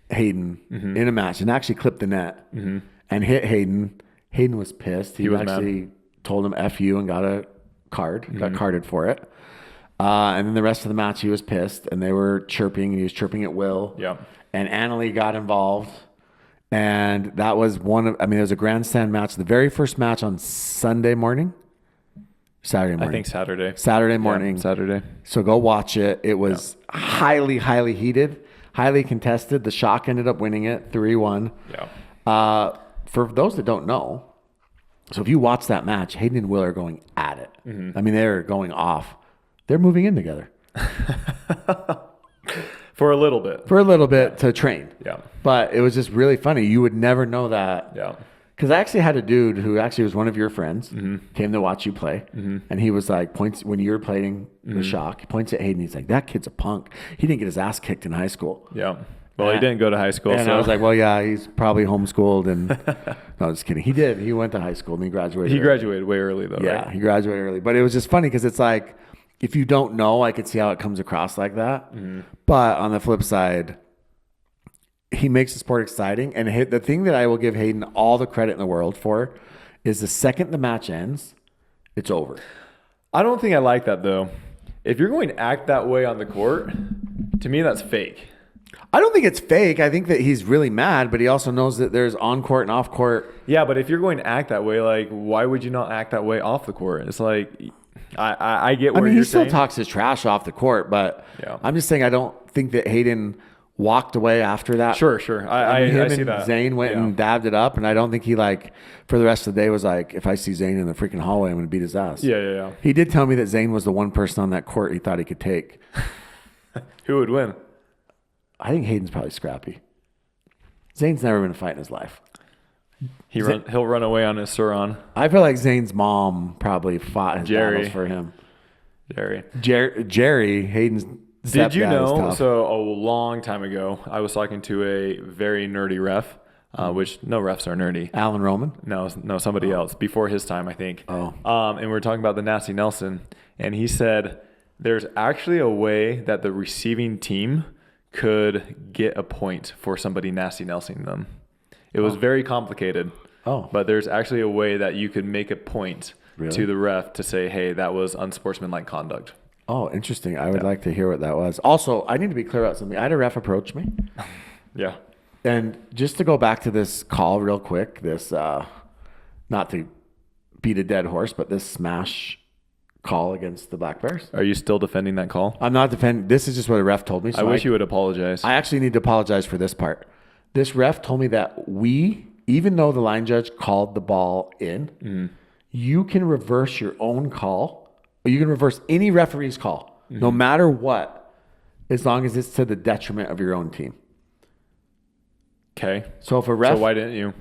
Hayden in a match and actually clipped the net and hit Hayden. Hayden was pissed. He was actually told him F you and got a card, got carded for it. And then the rest of the match he was pissed and they were chirping and he was chirping at Will. Yeah. And Annalie got involved. And that was it was a grandstand match. The very first match on Saturday morning. I think Saturday. Saturday morning. Yeah, Saturday. So go watch it. It was highly, highly heated, highly contested. The Shock ended up winning it 3-1. Yeah. for those that don't know, so if you watch that match, Hayden and Will are going at it. I mean, they're going off. They're moving in together. For a little bit. To train. Yeah. But it was just really funny. You would never know that. Yeah. Because I actually had a dude who actually was one of your friends, came to watch you play, and he was like, points when you were playing the shock, he points at Hayden, he's like, that kid's a punk. He didn't get his ass kicked in high school. Yeah. Well, he didn't go to high school. And so. I was like, well, yeah, he's probably homeschooled. And no, just kidding. He did. He went to high school and he graduated. He graduated way early, though, Yeah, right? he graduated early. But it was just funny because it's like, if you don't know, I could see how it comes across like that. But on the flip side, he makes the sport exciting. And the thing that I will give Hayden all the credit in the world for is the second the match ends, it's over. I don't think I like that, though. If you're going to act that way on the court, to me, that's fake. I don't think it's fake. I think that he's really mad, but he also knows that there's on court and off court. Yeah, but if you're going to act that way, like, why would you not act that way off the court? It's like, I get where you're saying. He still talks his trash off the court, but Yeah. I'm just saying I don't think that Hayden walked away after that. Sure. I see and that. Zane went and dabbed it up, and I don't think he, like, for the rest of the day was like, if I see Zane in the freaking hallway, I'm going to beat his ass. Yeah. He did tell me that Zane was the one person on that court he thought he could take. Who would win? I think Hayden's probably scrappy. Zane's never been in a fight in his life. He'll run away on his Suron. I feel like Zane's mom probably fought his battles for him. Jerry, Hayden's Did you stepdad is know? tough. So a long time ago, I was talking to a very nerdy ref, which no refs are nerdy. Alan Roman? No, somebody else before his time, I think. Oh. And we were talking about the Nasty Nelson, and he said there's actually a way that the receiving team could get a point for somebody Nasty Nelsoning them. It was very complicated. Oh. But there's actually a way that you could make a point to the ref to say, hey, that was unsportsmanlike conduct. Oh, interesting. I would like to hear what that was. Also, I need to be clear about something. I had a ref approach me. Yeah. And just to go back to this call real quick, this, not to beat a dead horse, but this smash call against the Black Bears. Are you still defending that call? I'm not defending. This is just what a ref told me. So I wish you would apologize. I actually need to apologize for this part. This ref told me that even though the line judge called the ball in, you can reverse your own call, or you can reverse any referee's call, no matter what, as long as it's to the detriment of your own team. Okay. So if a ref... So why didn't you?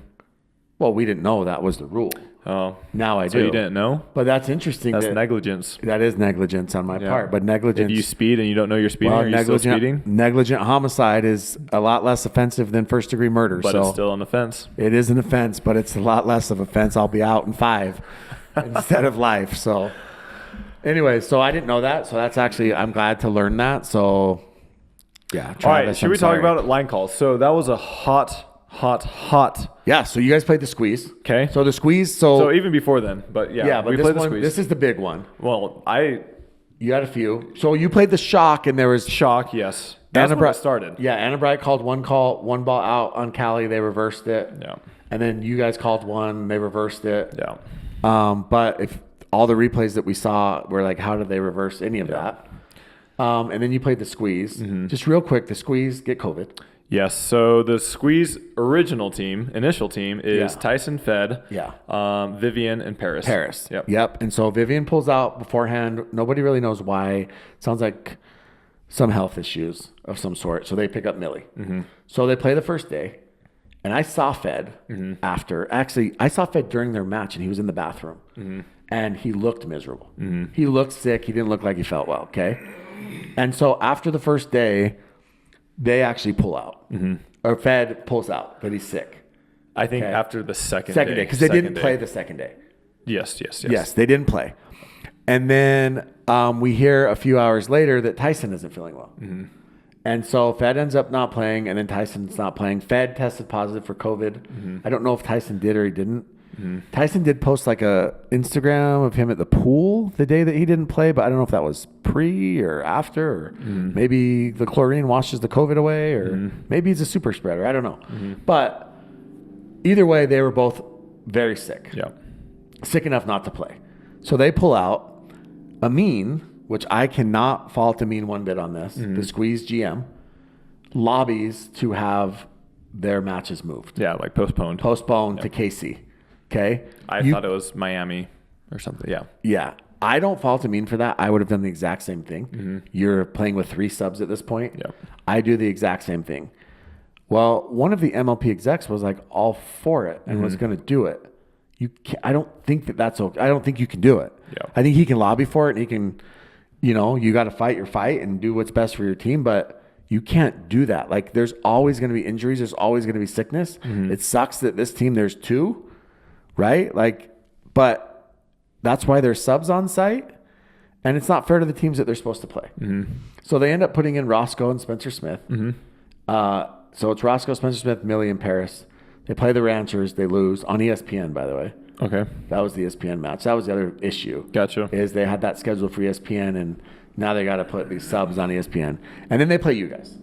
Well, we didn't know that was the rule. Oh. Now I do. So you didn't know? But that's interesting. That's negligence. That is negligence on my part. But negligence... If you speed and you don't know you're speeding, are you still speeding? Negligent homicide is a lot less offensive than first-degree murder. But it's still an offense. It is an offense, but it's a lot less of offense. I'll be out in 5 instead of life. So anyway, so I didn't know that. So that's actually... I'm glad to learn that. So yeah. Travis, all right. Should we talk about it? Line calls. So that was a hot. Yeah, so you guys played the squeeze. Okay. So the squeeze, so even before then, but but we played the squeeze. This is the big one. Well, you had a few. So you played the shock, and there was shock. Yes, that's when it started. Yeah, Anna Bright called one ball out on Cali. They reversed it. Yeah. And then you guys called one. They reversed it. Yeah. But if all the replays that we saw were like, how did they reverse any of that? And then you played the squeeze. Just real quick, the squeeze get COVID. Yes. So the squeeze initial team is Tyson, Fed, Vivian, and Paris. Yep. And so Vivian pulls out beforehand. Nobody really knows why. Sounds like some health issues of some sort. So they pick up Millie. So they play the first day. And I saw Fed after. Actually, I saw Fed during their match, and he was in the bathroom. And he looked miserable. He looked sick. He didn't look like he felt well. Okay. And so after the first day, they actually pull out. Or Fed pulls out, but he's sick. I think after the second day. Because they didn't play the second day. Yes. Yes, they didn't play. And then we hear a few hours later that Tyson isn't feeling well. And so Fed ends up not playing, and then Tyson's not playing. Fed tested positive for COVID. I don't know if Tyson did or he didn't. Tyson did post like a Instagram of him at the pool the day that he didn't play, but I don't know if that was pre or after, or maybe the chlorine washes the COVID away, or maybe he's a super spreader. I don't know. But either way, they were both very sick. Yeah. Sick enough not to play. So they pull out. Amin, which I cannot fault Amin one bit on this, the squeeze GM, lobbies to have their matches moved. Yeah, like postponed. Postponed to KC. Okay? I thought it was Miami or something. Yeah. Yeah. I don't fault Amin for that. I would have done the exact same thing. You're playing with 3 subs at this point. Yeah. I do the exact same thing. Well, one of the MLP execs was like all for it and was going to do it. I don't think that's okay. I don't think you can do it. Yeah. I think he can lobby for it and he can, you got to fight your fight and do what's best for your team, but you can't do that. Like there's always going to be injuries. There's always going to be sickness. It sucks that this team, there's 2, right? Like, but that's why there's subs on site, and it's not fair to the teams that they're supposed to play. So they end up putting in Roscoe and Spencer Smith. So it's Roscoe, Spencer Smith, Millie, and Paris. They play the Ranchers. They lose on ESPN, by the way. Okay. That was the ESPN match. That was the other issue. Gotcha. Is they had that scheduled for ESPN, and now they got to put these subs on ESPN. And then they play you guys.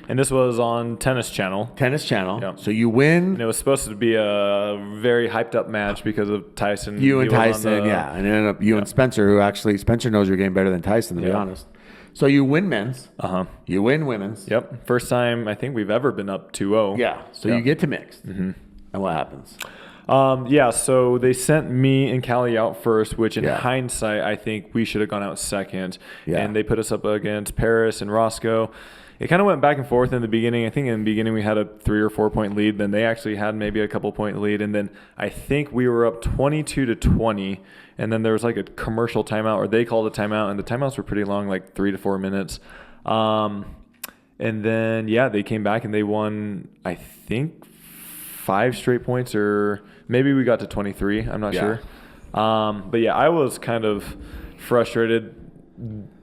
And this was on Tennis Channel. Tennis Channel. Yeah. So you win. And it was supposed to be a very hyped up match because of Tyson. You and Tyson, yeah. And it ended up you and Spencer, who actually, Spencer knows your game better than Tyson, to be honest. So you win men's. You win women's. Yep. First time I think we've ever been up 2-0. Yeah. So you get to mixed. And what happens? So they sent me and Callie out first, which in hindsight, I think we should have gone out second. Yeah. And they put us up against Paris and Roscoe. It kind of went back and forth in the beginning. I think in the beginning we had a 3 or 4 point lead. Then they actually had maybe a couple point lead. And then I think we were up 22-20. And then there was like a commercial timeout, or they called a timeout. And the timeouts were pretty long, like 3 to 4 minutes. And then, they came back and they won, I think, 5 straight points, or maybe we got to 23. I'm not sure. But I was kind of frustrated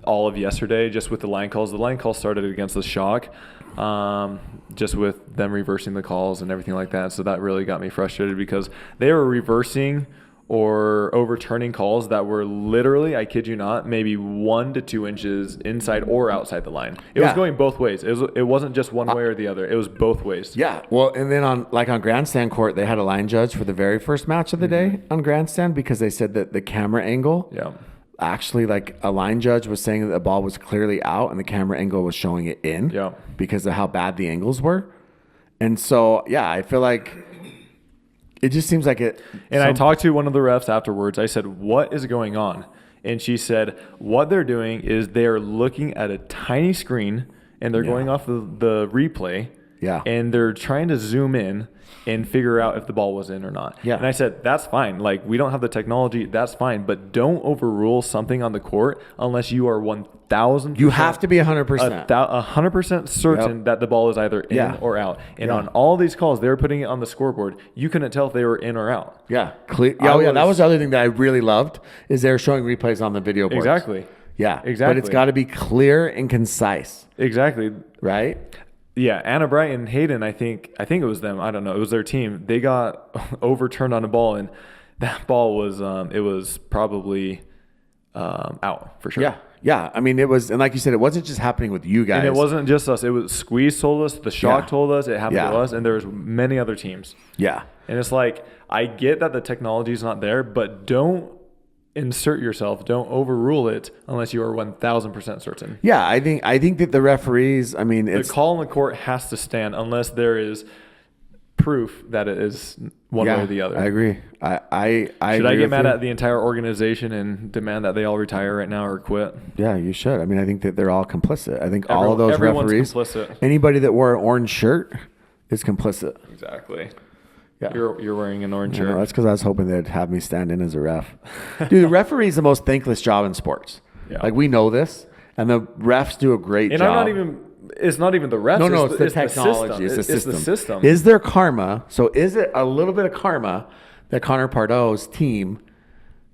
all of yesterday just with the line calls. The line calls started against the Shock, just with them reversing the calls and everything like that. So that really got me frustrated because they were reversing or overturning calls that were literally, I kid you not, maybe 1 to 2 inches inside or outside the line. It was going both ways. It wasn't just one way or the other. It was both ways. Yeah. Well, and then on Grandstand Court, they had a line judge for the very first match of the day on Grandstand because they said that the camera angle. Yeah. Actually, like a line judge was saying that the ball was clearly out and the camera angle was showing it in because of how bad the angles were. And so, I feel like it just seems like it. And I talked to one of the refs afterwards. I said, what is going on? And she said, what they're doing is they're looking at a tiny screen and they're going off the replay. Yeah. And they're trying to zoom in and figure out if the ball was in or not. Yeah. And I said, that's fine. Like, we don't have the technology. That's fine. But don't overrule something on the court unless you are 1,000%. You have to be 100%. 100% certain that the ball is either in or out. And on all these calls, they were putting it on the scoreboard. You couldn't tell if they were in or out. Yeah. That was the other thing that I really loved is they're showing replays on the video boards. Exactly. Yeah. Exactly. But it's got to be clear and concise. Exactly. Right? Yeah, Anna Bright and Hayden, I think it was them. I don't know. It was their team. They got overturned on a ball, and that ball was it was probably out for sure. Yeah. Yeah. I mean, it was, and like you said, it wasn't just happening with you guys. And it wasn't just us. It was Squeeze told us, the Shock told us, it happened to us, and there was many other teams. Yeah. And it's like, I get that the technology is not there, but don't insert yourself. Don't overrule it unless you are 1,000% certain. Yeah, I think that the referees, I mean, the call in the court has to stand unless there is proof that it is one way or the other. I agree. Should I get mad at the entire organization and demand that they all retire right now or quit? Yeah, you should. I mean, I think that they're all complicit. I think all of those referees, complicit. Anybody that wore an orange shirt is complicit. Exactly. Yeah. You're wearing an orange shirt. No, that's because I was hoping they'd have me stand in as a ref. Dude, the referee is the most thankless job in sports. Yeah. Like, we know this, and the refs do a great job. It's not even the refs. No, it's the technology. It's the system. Is there karma? So is it a little bit of karma that Connor Pardo's team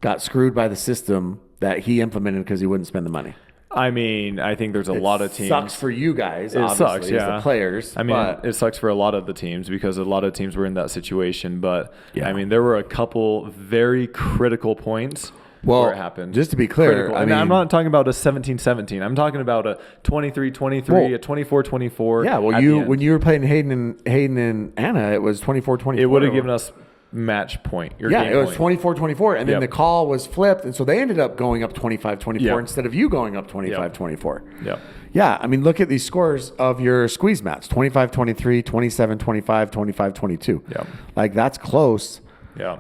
got screwed by the system that he implemented because he wouldn't spend the money? I mean, I think there's a lot of teams. It sucks for you guys. It sucks, yeah. As the players. I mean, it sucks for a lot of the teams because a lot of teams were in that situation. But, I mean, there were a couple very critical points where it happened. Just to be clear, I mean, I'm not talking about a 17-17. I'm talking about a 23-23, a 24-24. Yeah, well, when you were playing Hayden and Anna, it was 24-24. It would have given us match point. Your Yeah, game it was point. 24-24, and then Yep. the call was flipped, and so they ended up going up 25-24 Yep. instead of you going up 25-24. Yep. Yeah, I mean, look at these scores of your squeeze match: 25-23, 27-25, 25-22. Yep. Like, that's close, Yeah.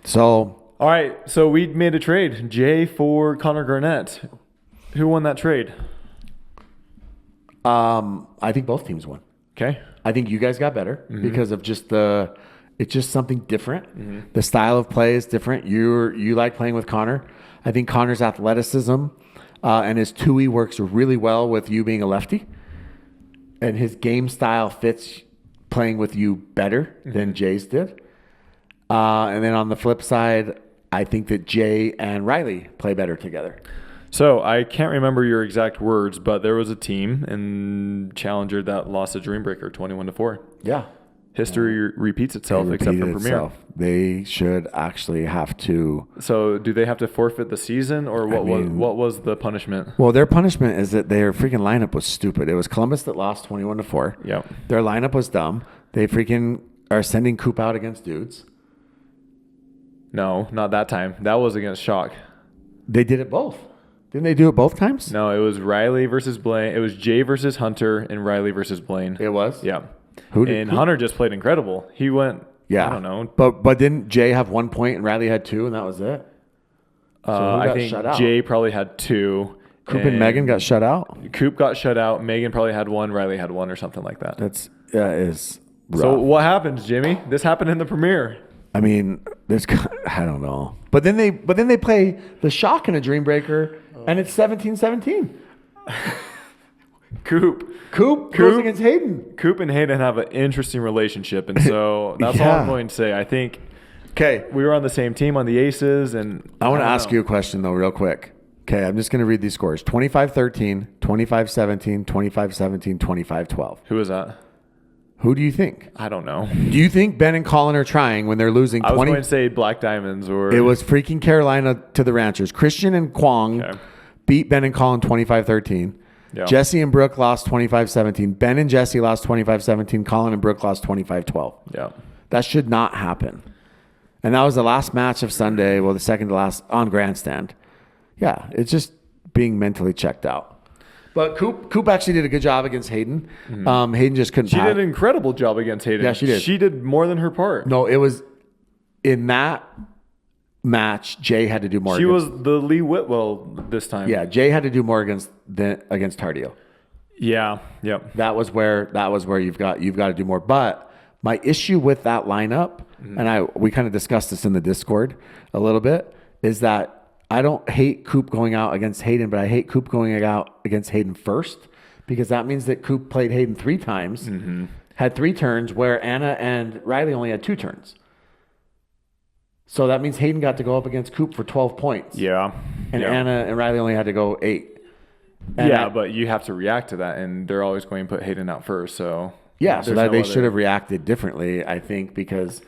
so All right, so we made a trade. Jay for Connor Garnett. Who won that trade? I think both teams won. Okay. I think you guys got better because of it's just something different. The style of play is different. You like playing with Connor. I think Connor's athleticism and his two-way works really well with you being a lefty. And his game style fits playing with you better than Jay's did. And then on the flip side, I think that Jay and Riley play better together. So I can't remember your exact words, but there was a team in Challenger that lost a Dreambreaker 21-4. Yeah. History repeats itself, except for Premier. They should actually have to. So do they have to forfeit the season, or what was the punishment? Well, their punishment is that their freaking lineup was stupid. It was Columbus that lost 21-4. Yep. Their lineup was dumb. They freaking are sending Coop out against dudes. No, not that time. That was against Shock. They did it both. Didn't they do it both times? No, it was Riley versus Blaine. It was Jay versus Hunter and Riley versus Blaine. It was? Yeah. Who Hunter just played incredible. He went, Yeah. I don't know. But didn't Jay have 1 point and Riley had 2 and that was it? So who I got think shut out? Jay probably had 2. Coop and Megan got shut out? Coop got shut out. Megan probably had 1. Riley had 1 or something like that. That is rough. So what happens, Jimmy? This happened in the premiere. I mean, I don't know. But then they play the Shock in a Dreambreaker and it's 17-17. Coop goes against Hayden. Coop and Hayden have an interesting relationship, and so that's all I'm going to say. I think we were on the same team on the Aces, and I want to ask you a question though, real quick. Okay, I'm just going to read these scores: 25-13, 25-17, 25-17, 25-12. Who is that? Who do you think? I don't know. Do you think Ben and Colin are trying when they're losing 20? I was going to say Black Diamonds, or it was freaking Carolina to the Ranchers. Christian and Kwong beat Ben and Colin 25-13. Yeah. Jesse and Brooke lost 25-17. Ben and Jesse lost 25-17. Colin and Brooke lost 25-12. Yeah. That should not happen. And that was the last match of Sunday. Well, the second to last on Grandstand. Yeah, it's just being mentally checked out. But Coop actually did a good job against Hayden. Hayden just couldn't. She did an incredible job against Hayden. Yeah, she did. She did more than her part. No, it was in that match. Jay had to do more. She was the Lee Whitwell this time. Yeah, Jay had to do more against Tardio. Yeah. Yep. That was where you've got to do more. But my issue with that lineup, and we kind of discussed this in the Discord a little bit, is that I don't hate Coop going out against Hayden, but I hate Coop going out against Hayden first, because that means that Coop played Hayden 3 times, had 3 turns, where Anna and Riley only had 2 turns. So that means Hayden got to go up against Coop for 12 points. Yeah. And Anna and Riley only had to go 8. And but you have to react to that, and they're always going to put Hayden out first. So so that they should have reacted differently, I think, because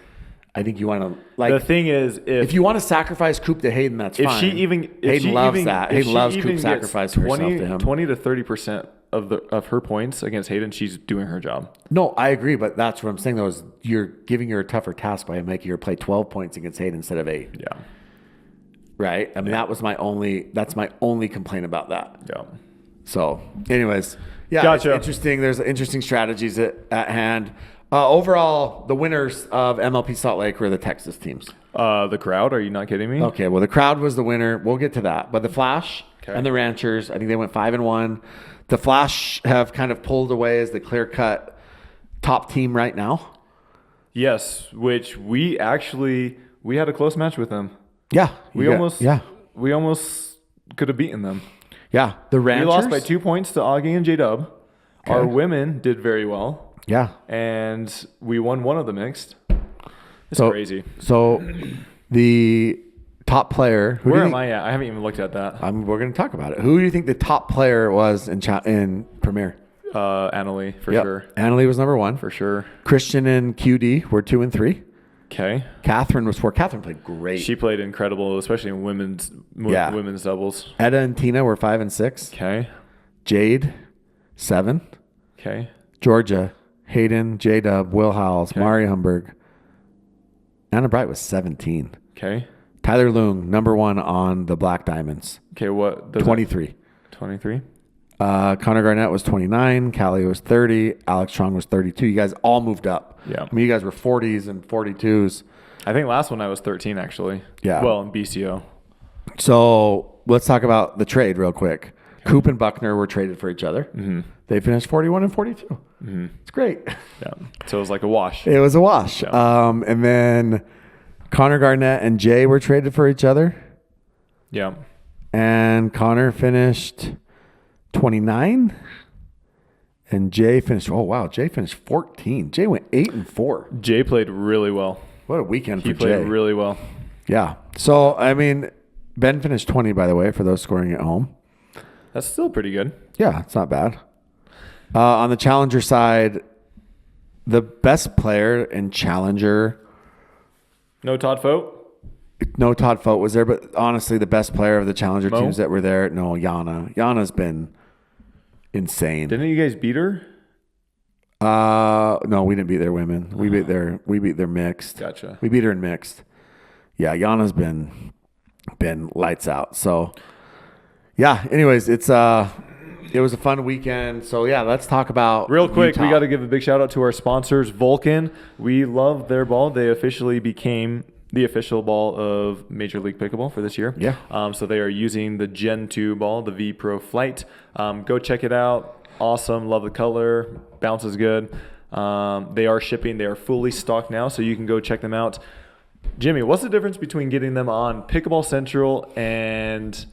I think you want to the thing is, if you want to sacrifice Coop to Hayden, that's fine. Hayden loves that. Hayden loves Coop sacrificing herself to him. 20 to 30% of her points against Hayden, she's doing her job. No, I agree, but that's what I'm saying though, is you're giving her a tougher task by making her play 12 points against Hayden instead of 8. Yeah. Right? I mean, that's my only complaint about that. Yeah. So, anyways, yeah, gotcha. It's interesting. There's interesting strategies at hand. Overall, the winners of MLP Salt Lake were the Texas teams. The crowd? Are you not kidding me? Okay, well, the crowd was the winner. We'll get to that. But the Flash and the Ranchers, I think they went 5-1. The Flash have kind of pulled away as the clear-cut top team right now. Yes, which we had a close match with them. Yeah. We almost could have beaten them. Yeah. The Ranchers. We lost by 2 points to Augie and J-Dub. Okay. Our women did very well. Yeah. And we won one of the mixed. It's crazy. So the top player. Where am I at? I haven't even looked at that. We're going to talk about it. Who do you think the top player was in Premier? Annalie, for sure. Annalie was number 1. For sure. Christian and QD were 2 and 3. Okay. Catherine was 4. Catherine played great. She played incredible, especially in women's doubles. Etta and Tina were 5 and 6. Okay. Jade, 7. Okay. Georgia, Hayden, J-Dub, Will Howells, Mari Humberg, Anna Bright was 17. Okay. Tyler Leung, number 1 on the Black Diamonds. Okay, what? 23. 23? Connor Garnett was 29. Callie was 30. Alex Trong was 32. You guys all moved up. Yeah. I mean, you guys were 40s and 42s. I think last one I was 13, actually. Yeah. Well, in BCO. So let's talk about the trade real quick. Coop and Buckner were traded for each other. Mm-hmm. They finished 41 and 42. Mm-hmm. It's great. Yeah. So it was like a wash. It was a wash. Yeah. And then Connor Garnett and Jay were traded for each other. Yeah. And Connor finished 29. And Jay finished, Jay finished 14. Jay went 8-4. Jay played really well. What a weekend for Jay. He played really well. Yeah. So, I mean, Ben finished 20, by the way, for those scoring at home. That's still pretty good. Yeah, it's not bad. On the Challenger side, the best player in Challenger. No Todd Fote? No Todd Fote was there, but honestly, the best player of the Challenger Mo? teams that were there, no, Yana. Yana's been insane. Didn't you guys beat her? No, we didn't beat their women. We beat their mixed. Gotcha. We beat her in mixed. Yeah, Yana's been lights out. So yeah, anyways, it was a fun weekend. So yeah, let's talk about real quick. Utah. We got to give a big shout out to our sponsors, Vulcan. We love their ball. They officially became the official ball of Major League Pickleball for this year. Yeah. So they are using the Gen 2 ball, the V Pro Flight. Go check it out. Awesome. Love the color. Bounces good. They are shipping. They are fully stocked now, so you can go check them out. Jimmy, what's the difference between getting them on Pickleball Central and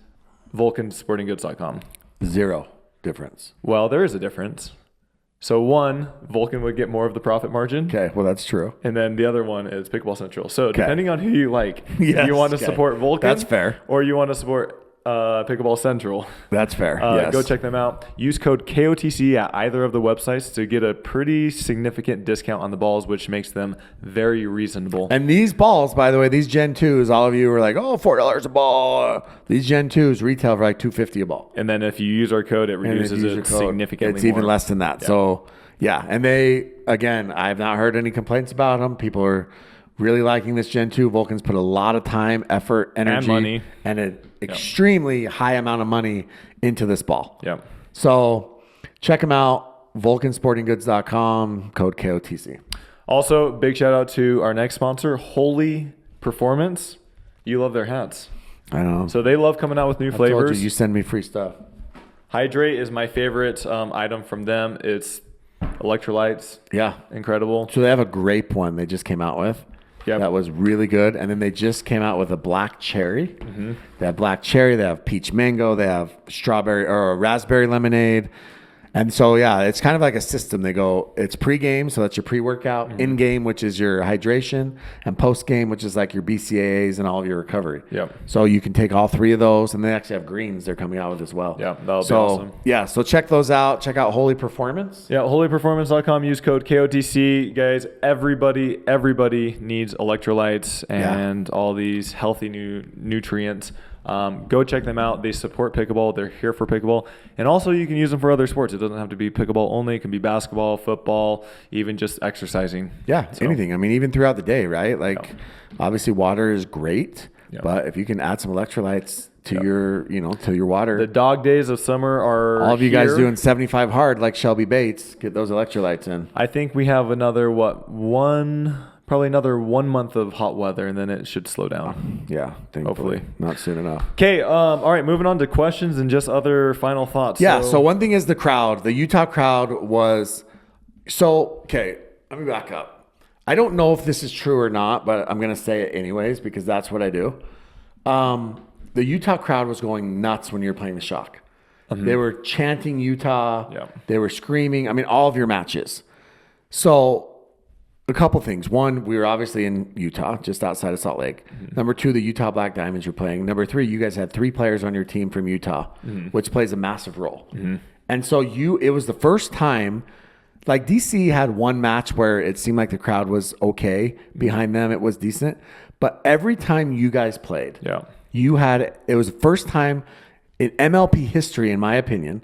VulcanSportingGoods.com? Zero difference. Well, there is a difference. So one, Vulcan would get more of the profit margin. Okay, well, that's true. And then the other one is Pickleball Central. So depending on who you like, Yes, you want to okay. support Vulcan. That's fair. Or you want to support Pickleball Central. That's fair. Yes. Go check them out. Use code KOTC at either of the websites to get a pretty significant discount on the balls, which makes them very reasonable. And these balls, by the way, these Gen 2s, all of you were like, oh, $4 a ball. These Gen 2s retail for like $250 a ball. And then if you use our code, it reduces it significantly It's even more. less than that. Yeah. So, yeah. And they, again, I have not heard any complaints about them. People are really liking this Gen 2. Vulcan's put a lot of time, effort, energy, And money. and an extremely high amount of money into this ball. Yep. So, check them out. VulcanSportingGoods.com, code KOTC. Also, big shout out to our next sponsor, Holy Performance. You love their hats. I know. So they love coming out with new I told flavors. you send me free stuff. Hydrate is my favorite item from them. It's electrolytes. Yeah. Incredible. So they have a grape one they just came out with. Yep. That was really good. And then they just came out with a black cherry. Mm-hmm. They have black cherry. They have peach mango. They have strawberry or raspberry lemonade. And so, yeah, it's kind of like a system. They go, it's pre-game, so that's your pre-workout, Mm-hmm. in-game, which is your hydration, and post-game, which is like your BCAAs and all of your recovery. Yep. So you can take all three of those, and they actually have greens they're coming out with as well. Yeah, that'll be awesome. Yeah, so check those out. Check out Holy Performance. Yeah, holyperformance.com. Use code KOTC. Guys, everybody needs electrolytes and all these healthy new nutrients. Go check them out. They support pickleball. They're here for pickleball. And also you can use them for other sports. It doesn't have to be pickleball only. It can be basketball, football, even just exercising. Yeah, So, anything. I mean, even throughout the day, right? Like, obviously water is great, Yeah. but if you can add some electrolytes to your, to your water. The dog days of summer are all of you guys here. doing 75 hard like Shelby Bates, get those electrolytes in. I think we have another, probably another 1 month of hot weather, and then it should slow down. Yeah, thankfully. Hopefully. Not soon enough. Okay, all right, moving on to questions and just other final thoughts. Yeah, so one thing is the crowd. The Utah crowd was okay, let me back up. I don't know if this is true or not, but I'm going to say it anyways because that's what I do. The Utah crowd was going nuts when you were playing the Shock. Mm-hmm. They were chanting Utah. Yeah. They were screaming. I mean, all of your matches. So a couple things. One, we were obviously in Utah, just outside of Salt Lake. Mm-hmm. Number two, the Utah Black Diamonds you're playing. Number three, you guys had 3 players on your team from Utah, which plays a massive role. Mm-hmm. And so it was the first time, like DC had one match where it seemed like the crowd was okay. Behind them, it was decent. But every time you guys played, it was the first time in MLP history, in my opinion,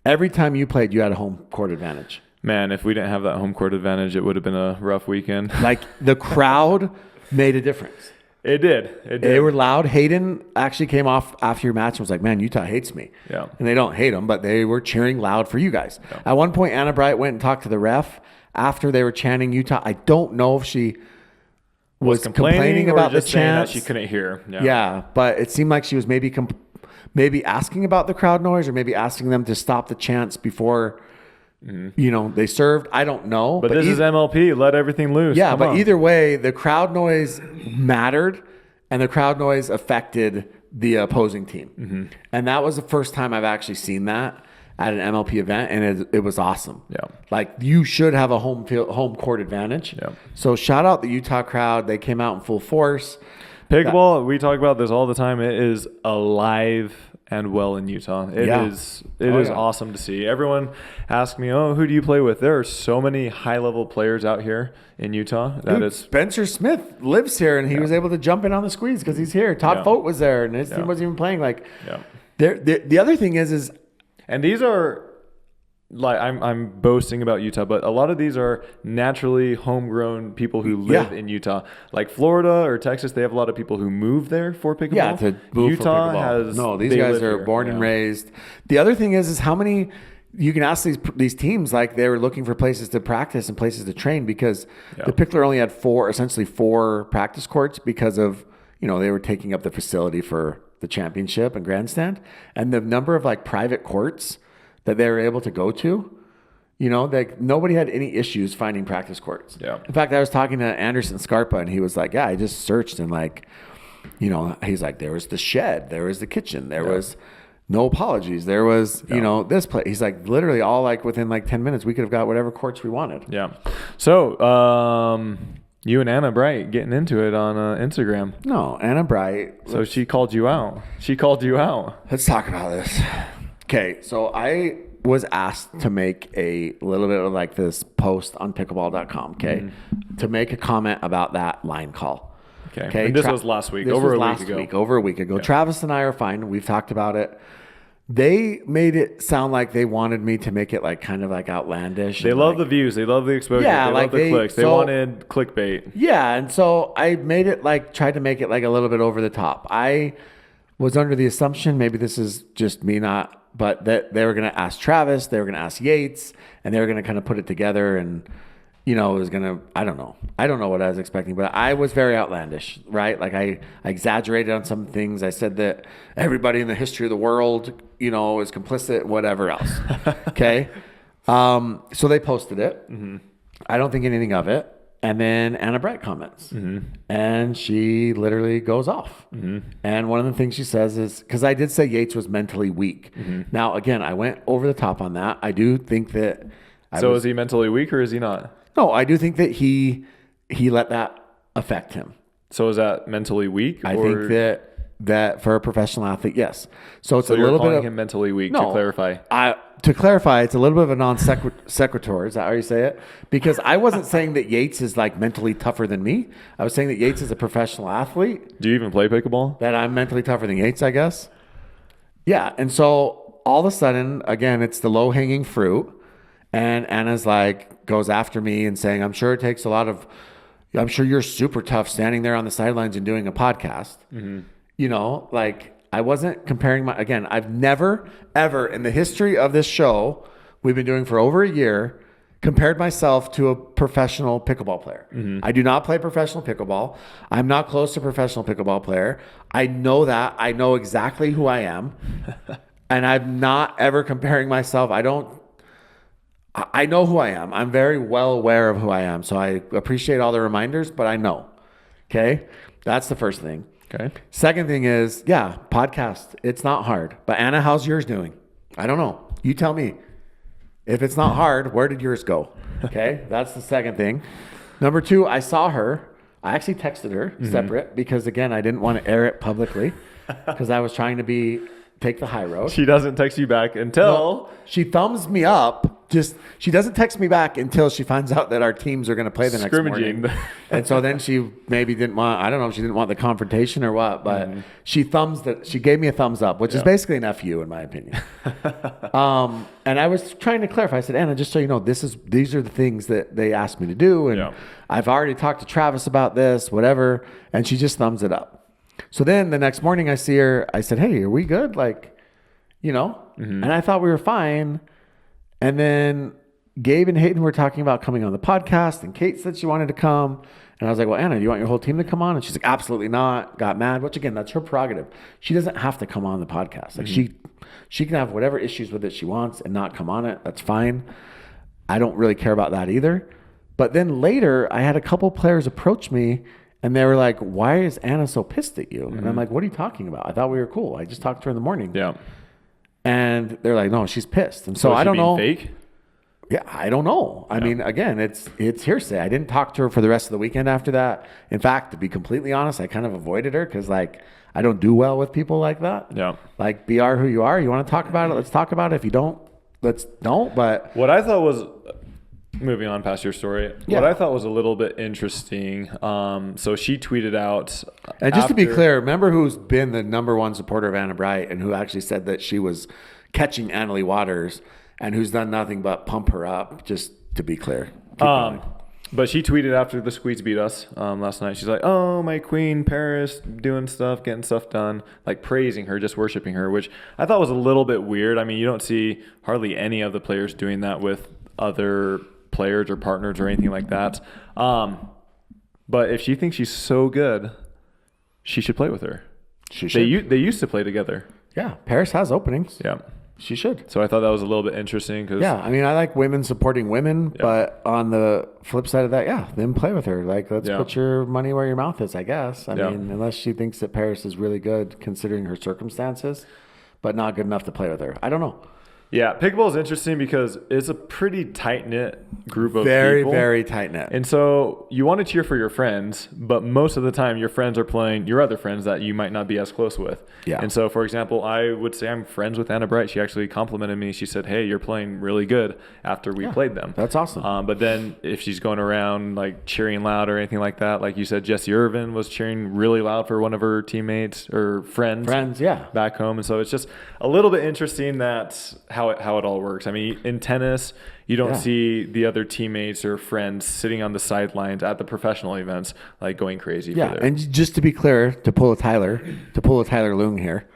every time you played, you had a home court advantage. Man, if we didn't have that home court advantage, it would have been a rough weekend. Like the crowd made a difference. It did. It did. They were loud. Hayden actually came off after your match and was like, man, Utah hates me. Yeah. And they don't hate them, but they were cheering loud for you guys. Yeah. At one point, Anna Bright went and talked to the ref after they were chanting Utah. I don't know if she was complaining about the chants. She couldn't hear. Yeah, but it seemed like she was maybe asking about the crowd noise or maybe asking them to stop the chants before they served. I don't know. But this is MLP. Let everything loose. Yeah, Come on. either way, the crowd noise mattered, and the crowd noise affected the opposing team. And that was the first time I've actually seen that at an MLP event, and it was awesome. Yeah. Like, you should have a home court advantage. Yeah. So shout out the Utah crowd. They came out in full force. Pickleball, we talk about this all the time. It is alive and well in Utah. It is awesome to see. Everyone asks me, "Oh, who do you play with?" There are so many high-level players out here in Utah. Spencer Smith lives here, and he was able to jump in on the squeeze because he's here. Todd Fote was there, and his team wasn't even playing. Like, the other thing is, and these are like I'm boasting about Utah, but a lot of these are naturally homegrown people who live in Utah. Like Florida or Texas, they have a lot of people who move there for pickleball. Yeah, to move Utah for pickleball. These they guys live are here. born and raised. The other thing is how many. You can ask these teams, like, they were looking for places to practice and places to train because the Pickler only had essentially four practice courts because of, they were taking up the facility for the championship and grandstand, and the number of like private courts that they were able to go to, like nobody had any issues finding practice courts. Yeah. In fact, I was talking to Anderson Scarpa, and he was like, yeah, I just searched, and like, he's like, there was the shed, there was the kitchen, there was no apologies, there was, this place. He's like, literally all like within like 10 minutes, we could have got whatever courts we wanted. Yeah. So, you and Anna Bright getting into it on Instagram. No, Anna Bright. So she called you out. Let's talk about this. Okay, so I was asked to make a little bit of like this post on pickleball.com, okay, to make a comment about that line call. Okay. And this was last week, over a week ago. Yeah. Travis and I are fine. We've talked about it. They made it sound like they wanted me to make it like kind of like outlandish. They love the views. They love the exposure. Yeah, they love the clicks. They wanted clickbait. Yeah, and so I made it like, tried to make it like a little bit over the top. I was under the assumption, maybe this is just me but that they were going to ask Travis, they were going to ask Yates, and they were going to kind of put it together, and it was going to, I don't know what I was expecting, but I was very outlandish, right? Like I exaggerated on some things. I said that everybody in the history of the world, is complicit, whatever else. Okay. So they posted it. I don't think anything of it. And then Anna Bright comments, and she literally goes off. And one of the things she says is, because I did say Yates was mentally weak. Now, again, I went over the top on that. I do think that. Is he mentally weak or is he not? No, I do think that he let that affect him. So is that mentally weak? I think that for a professional athlete, yes. So it's a little bit of him mentally weak. No, to clarify. To clarify, it's a little bit of a non sequitur. Is that how you say it? Because I wasn't saying that Yates is like mentally tougher than me. I was saying that Yates is a professional athlete. Do you even play pickleball? That I'm mentally tougher than Yates, I guess. Yeah, and so all of a sudden, again, it's the low hanging fruit, and Anna's like goes after me and saying, I'm sure you're super tough standing there on the sidelines and doing a podcast. Like. I wasn't comparing again, I've never, ever in the history of this show we've been doing for over a year, compared myself to a professional pickleball player. I do not play professional pickleball. I'm not close to a professional pickleball player. I know that. I know exactly who I am. And I'm not ever comparing myself. I know who I am. I'm very well aware of who I am. So I appreciate all the reminders, but I know. Okay? That's the first thing. Okay. Second thing is, podcast. It's not hard. But Anna, how's yours doing? I don't know. You tell me. If it's not hard, where did yours go? Okay. That's the second thing. Number two, I saw her. I actually texted her separate because, again, I didn't want to air it publicly because I was trying to be take the high road. She doesn't text you back until she thumbs me up. She doesn't text me back until she finds out that our teams are going to play the next morning. And so then she maybe didn't want, I don't know if she didn't want the confrontation or what, but she gave me a thumbs up, which is basically an FU in my opinion. And I was trying to clarify. I said, Anna, just so you know, these are the things that they asked me to do. And I've already talked to Travis about this, whatever. And she just thumbs it up. So then the next morning I see her, I said, hey, are we good? Like, and I thought we were fine. And then Gabe and Hayden were talking about coming on the podcast, and Kate said she wanted to come. And I was like, well, Anna, do you want your whole team to come on? And she's like, absolutely not. Got mad, which again, that's her prerogative. She doesn't have to come on the podcast. Like she can have whatever issues with it she wants and not come on it. That's fine. I don't really care about that either. But then later, I had a couple players approach me, and they were like, why is Anna so pissed at you? And I'm like, what are you talking about? I thought we were cool. I just talked to her in the morning. Yeah. And they're like, no, she's pissed. And so I don't know. Fake? Yeah, I don't know. I mean, again, it's hearsay. I didn't talk to her for the rest of the weekend after that. In fact, to be completely honest, I kind of avoided her because, like, I don't do well with people like that. Yeah. Like, be who you are. You want to talk about it? Let's talk about it. If you don't, let's don't. But what I thought was, moving on past your story, what I thought was a little bit interesting. So she tweeted out. And just to be clear, remember who's been the number one supporter of Anna Bright and who actually said that she was catching Annalie Waters and who's done nothing but pump her up, just to be clear. But she tweeted after the Squeaks beat us last night. She's like, oh, my queen, Paris, doing stuff, getting stuff done, like praising her, just worshiping her, which I thought was a little bit weird. I mean, you don't see hardly any of the players doing that with other players or partners or anything like that. But if she thinks she's so good, she should play with her. She should. They used to play together. Yeah, Paris has openings. Yeah. She should. So I thought that was a little bit interesting. Yeah, I mean, I like women supporting women, but on the flip side of that, then play with her. Like, let's put your money where your mouth is, I guess. I mean, unless she thinks that Paris is really good considering her circumstances, but not good enough to play with her. I don't know. Yeah, pickleball is interesting because it's a pretty tight-knit group of people. Very, very tight-knit. And so you want to cheer for your friends, but most of the time your friends are playing your other friends that you might not be as close with. Yeah. And so, for example, I would say I'm friends with Anna Bright. She actually complimented me. She said, hey, you're playing really good after we played them. That's awesome. But then if she's going around like cheering loud or anything like that, like you said, Jessie Irvin was cheering really loud for one of her teammates or friends. Back home. And so it's just a little bit interesting that how it all works. I mean, in tennis, you don't see the other teammates or friends sitting on the sidelines at the professional events, like going crazy. Yeah, and just to be clear, to pull a Tyler Loong here,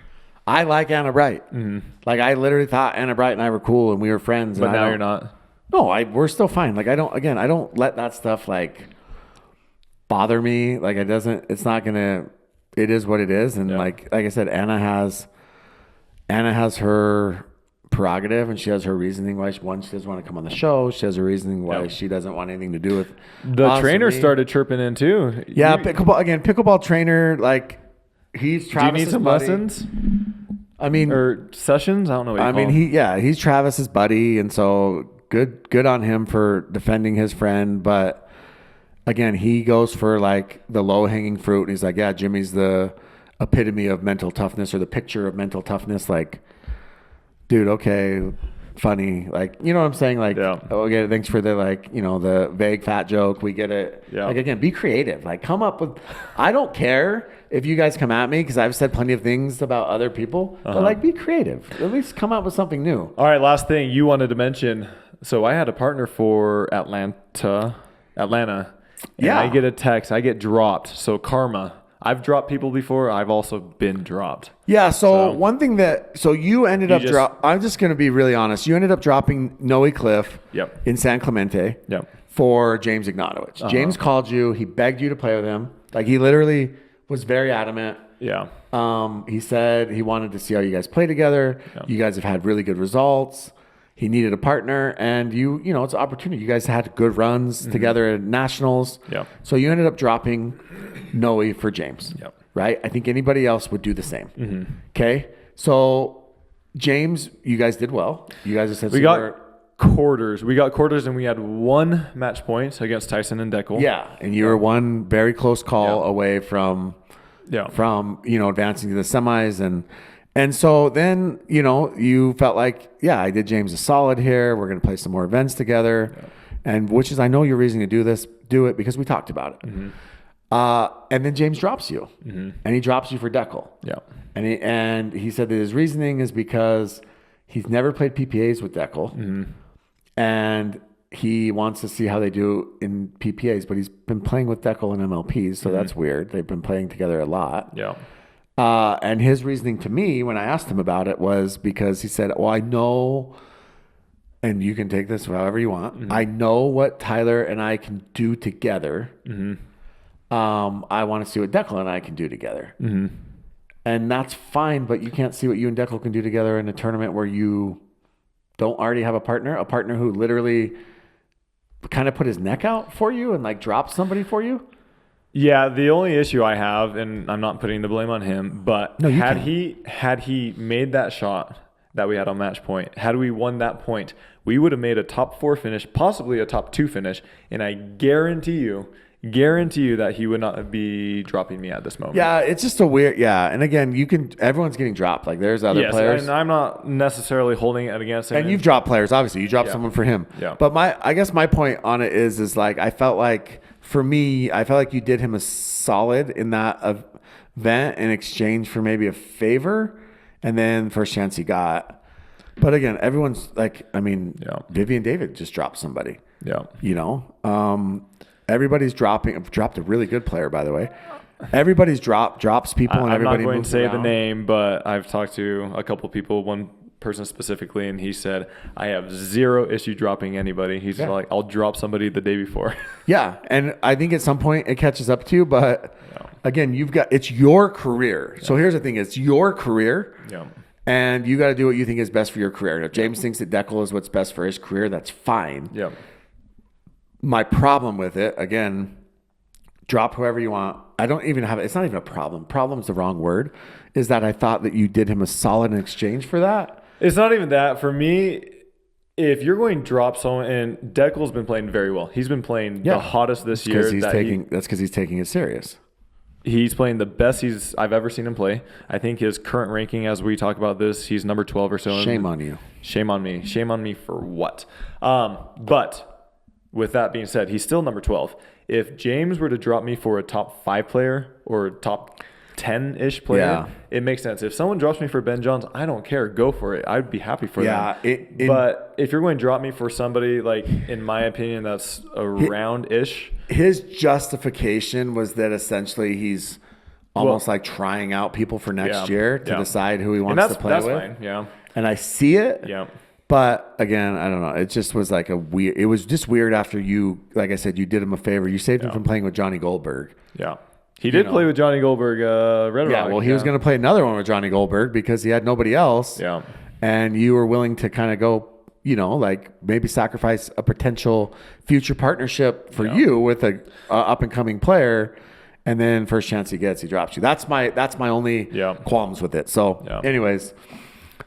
I like Anna Bright. Mm-hmm. Like, I literally thought Anna Bright and I were cool and we were friends. But now you're not. No, we're still fine. Like, I don't let that stuff like bother me. Like, it's not gonna. It is what it is, and like I said, Anna has her prerogative and she has her reasoning why she doesn't want to come on the show. She has her reasoning why she doesn't want anything to do with the trainer started chirping in too. Pickleball trainer, like, he's Travis's Do you need some buddy. lessons? I mean, or sessions? I don't know what you call them. He's Travis's buddy, and so good on him for defending his friend, but again, he goes for like the low-hanging fruit, and he's like, yeah, Jimmy's the epitome of mental toughness or the picture of mental toughness. Like, dude, okay, funny. Like, you know what I'm saying? Like, okay, thanks for the, like, you know, the vague fat joke. We get it. Yeah. Like, again, be creative. Like, come up with, I don't care if you guys come at me because I've said plenty of things about other people, but like, be creative. At least come up with something new. All right, last thing you wanted to mention. So I had a partner for Atlanta. Yeah. I get a text. I get dropped. So karma. I've dropped people before. I've also been dropped. Yeah. So one thing you ended up I'm just going to be really honest. You ended up dropping Noe Cliff in San Clemente for James Ignatowicz. James called you. He begged you to play with him. Like, he literally was very adamant. Yeah. He said he wanted to see how you guys play together. Yeah. You guys have had really good results. He needed a partner, and you know, it's an opportunity. You guys had good runs together at nationals. Yeah. So you ended up dropping Noe for James. Yep. Right? I think anybody else would do the same. Okay? So James, you guys did well. You guys have said we got quarters. We got quarters, and we had one match point against Tyson and Deckel. Yeah, and you were one very close call away from you know, advancing to the semis, And so then, you felt like, yeah, I did James a solid here. We're going to play some more events together. Yeah. And which is, I know your reason to do it because we talked about it. Mm-hmm. And then James drops you, and he drops you for Deckel. Yeah. And he said that his reasoning is because he's never played PPAs with Deckel, and he wants to see how they do in PPAs, but he's been playing with Deckel and MLPs, so that's weird. They've been playing together a lot. Yeah. And his reasoning to me when I asked him about it was because he said, well, I know, and you can take this however you want. I know what Tyler and I can do together. I want to see what Declan and I can do together. And that's fine, but you can't see what you and Declan can do together in a tournament where you don't already have a partner who literally kind of put his neck out for you and like dropped somebody for you. Yeah, the only issue I have, and I'm not putting the blame on him, but no, had he made that shot that we had on match point, had we won that point, we would have made a top 4 finish, possibly a top 2 finish, and I guarantee you that he would not be dropping me at this moment. Yeah, it's just a weird, and again, everyone's getting dropped. Like there's other players. And I'm not necessarily holding it against him. And you've dropped players, obviously. You dropped someone for him. Yeah. But I guess my point on it is like, I felt like, for me, I felt like you did him a solid in that event in exchange for maybe a favor, and then first chance he got. But again, everyone's like, Vivian David just dropped somebody. Yeah. Everybody's dropped a really good player, by the way. Everybody's drops people, and everybody I'm not going to say around. the name, but I've talked to a couple people, one person specifically, and he said, I have zero issue dropping anybody. He's like, I'll drop somebody the day before. Yeah, and I think at some point it catches up to you, but again, it's your career. Yeah. So here's the thing, it's your career. Yeah. And you got to do what you think is best for your career. And if James thinks that Deckel is what's best for his career, that's fine. Yeah. My problem with it, again, drop whoever you want. It's not even a problem. Problem's the wrong word. Is that I thought that you did him a solid in exchange for that. It's not even that. For me, if you're going to drop someone, and Deckel's been playing very well. He's been playing the hottest this year. That's because he's taking it serious. He's playing the best I've ever seen him play. I think his current ranking, as we talk about this, he's number 12 or so. Shame on you. Shame on me. Shame on me for what? But with that being said, he's still number 12. If James were to drop me for a top 5 player or top 10-ish player, it makes sense. If someone drops me for Ben Johns, I don't care. Go for it. I'd be happy for them. But if you're going to drop me for somebody, like, in my opinion, that's around-ish. His justification was that essentially he's almost like trying out people for next year to decide who he wants to play with. That's fine, yeah. And I see it. Yeah. But again, I don't know. It just was like it was just weird after you, like I said, you did him a favor. You saved him from playing with Johnny Goldberg. Yeah. He did play with Johnny Goldberg, Red Rock. Yeah, well, he was going to play another one with Johnny Goldberg because he had nobody else. Yeah. And you were willing to kind of go, like maybe sacrifice a potential future partnership for you with a up-and-coming player. And then first chance he gets, he drops you. That's my only qualms with it. So anyways,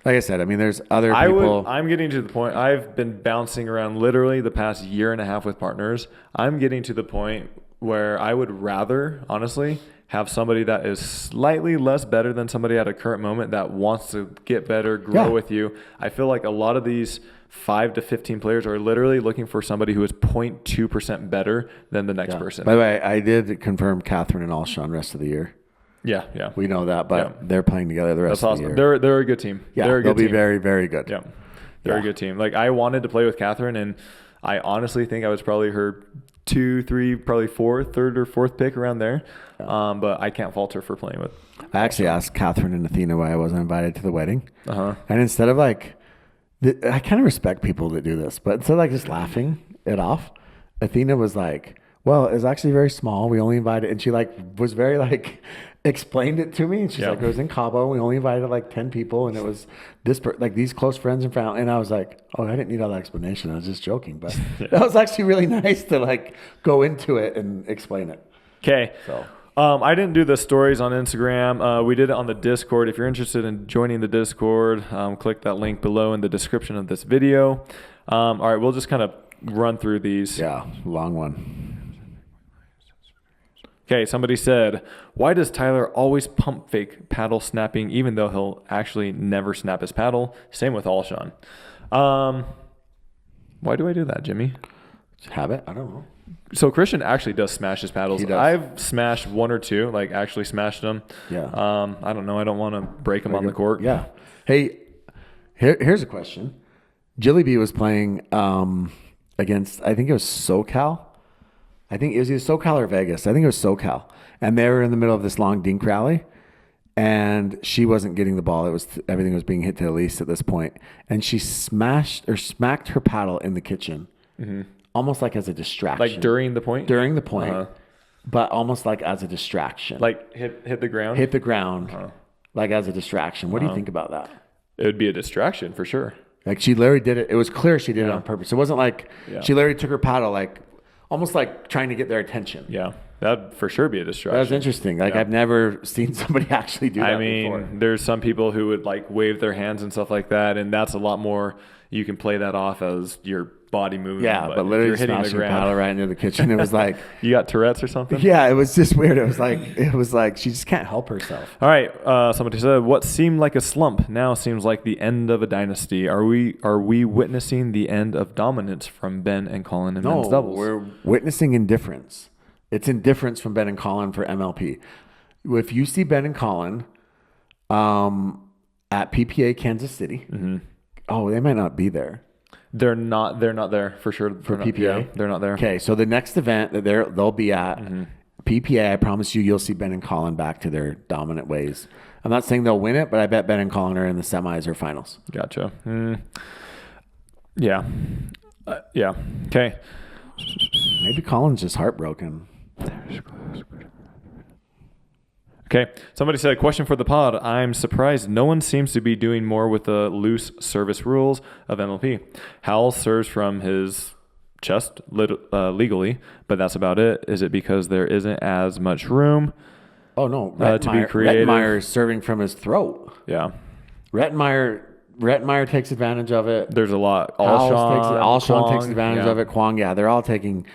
like I said, there's other people. I'm getting to the point. I've been bouncing around literally the past year and a half with partners. I'm getting to the point where I would rather, honestly, have somebody that is slightly less better than somebody at a current moment that wants to get better, grow with you. I feel like a lot of these 5 to 15 players are literally looking for somebody who is 0.2% better than the next person. By the way, I did confirm Catherine and Alshon rest of the year. Yeah. We know that, but they're playing together the rest of the year. They're a good team. Yeah, they'll be very, very good. Yeah, they're a good team. Like, I wanted to play with Catherine, and I honestly think I was probably her 2, 3, probably 4th, 3rd or 4th pick around there. But I can't fault her for playing with. I actually asked Catherine and Athena why I wasn't invited to the wedding. And instead of like, I kind of respect people that do this, but instead of like just laughing it off, Athena was like, well, it's actually very small. We only invited, and she like was very like explained it to me. And she's like, it was in Cabo. We only invited like 10 people, and it was like these close friends and family. And I was like, oh, I didn't need all that explanation. I was just joking, but that was actually really nice to like go into it and explain it. Okay. So. I didn't do the stories on Instagram. We did it on the Discord. If you're interested in joining the Discord, click that link below in the description of this video. All right, we'll just kind of run through these. Yeah, long one. Okay, somebody said, why does Tyler always pump fake paddle snapping even though he'll actually never snap his paddle? Same with Alshon. Why do I do that, Jimmy? Habit? I don't know. So Christian actually does smash his paddles. He does. I've smashed one or two, like actually smashed them. Yeah. I don't know. I don't want to break them on the court. Yeah. Hey, here's a question. Jilly B was playing against, I think it was SoCal. I think it was either SoCal or Vegas. I think it was SoCal. And they were in the middle of this long dink rally. And she wasn't getting the ball. Everything was being hit to Elise at this point. And she smacked her paddle in the kitchen. Mm-hmm. Almost like as a distraction. Like during the point? During the point. But almost like as a distraction. Like hit the ground? Hit the ground. Like as a distraction. What do you think about that? It would be a distraction for sure. Like she literally did it. It was clear she did it on purpose. It wasn't like she literally took her paddle, like almost like trying to get their attention. Yeah. That'd for sure be a distraction. That was interesting. Like I've never seen somebody actually do that before. There's some people who would like wave their hands and stuff like that. And that's a lot more, you can play that off as your body moving. Yeah, but literally hitting the paddle right into the kitchen. It was like you got Tourette's or something? Yeah, it was just weird. It was like she just can't help herself. All right. Somebody said what seemed like a slump now seems like the end of a dynasty. Are we witnessing the end of dominance from Ben and Colin in men's doubles? We're witnessing indifference. It's indifference from Ben and Colin for MLP. If you see Ben and Colin at PPA Kansas City, they might not be there. They're not there for sure. For PPA? They're not there. Okay, so the next event that they'll be at, PPA, I promise you'll see Ben and Colin back to their dominant ways. I'm not saying they'll win it, but I bet Ben and Colin are in the semis or finals. Gotcha. Yeah. Yeah. Okay. Maybe Colin's just heartbroken. Okay. Somebody said, question for the pod. I'm surprised no one seems to be doing more with the loose service rules of MLP. Howell serves from his chest legally, but that's about it. Is it because there isn't as much room to be creative? Rettenmeyer is serving from his throat. Yeah. Rettenmeyer takes advantage of it. There's a lot. Alshon takes advantage of it. Kwong, they're all taking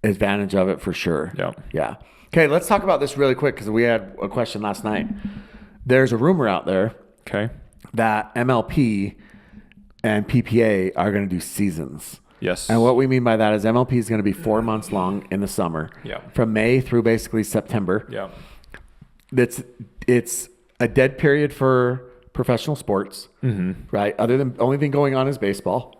advantage of it for sure. Yeah. Okay, let's talk about this really quick because we had a question last night. There's a rumor out there that MLP and PPA are going to do seasons. Yes. And what we mean by that is MLP is going to be 4 months long in the summer. Yeah. From May through basically September. Yeah. It's a dead period for professional sports, right? Other than only thing going on is baseball.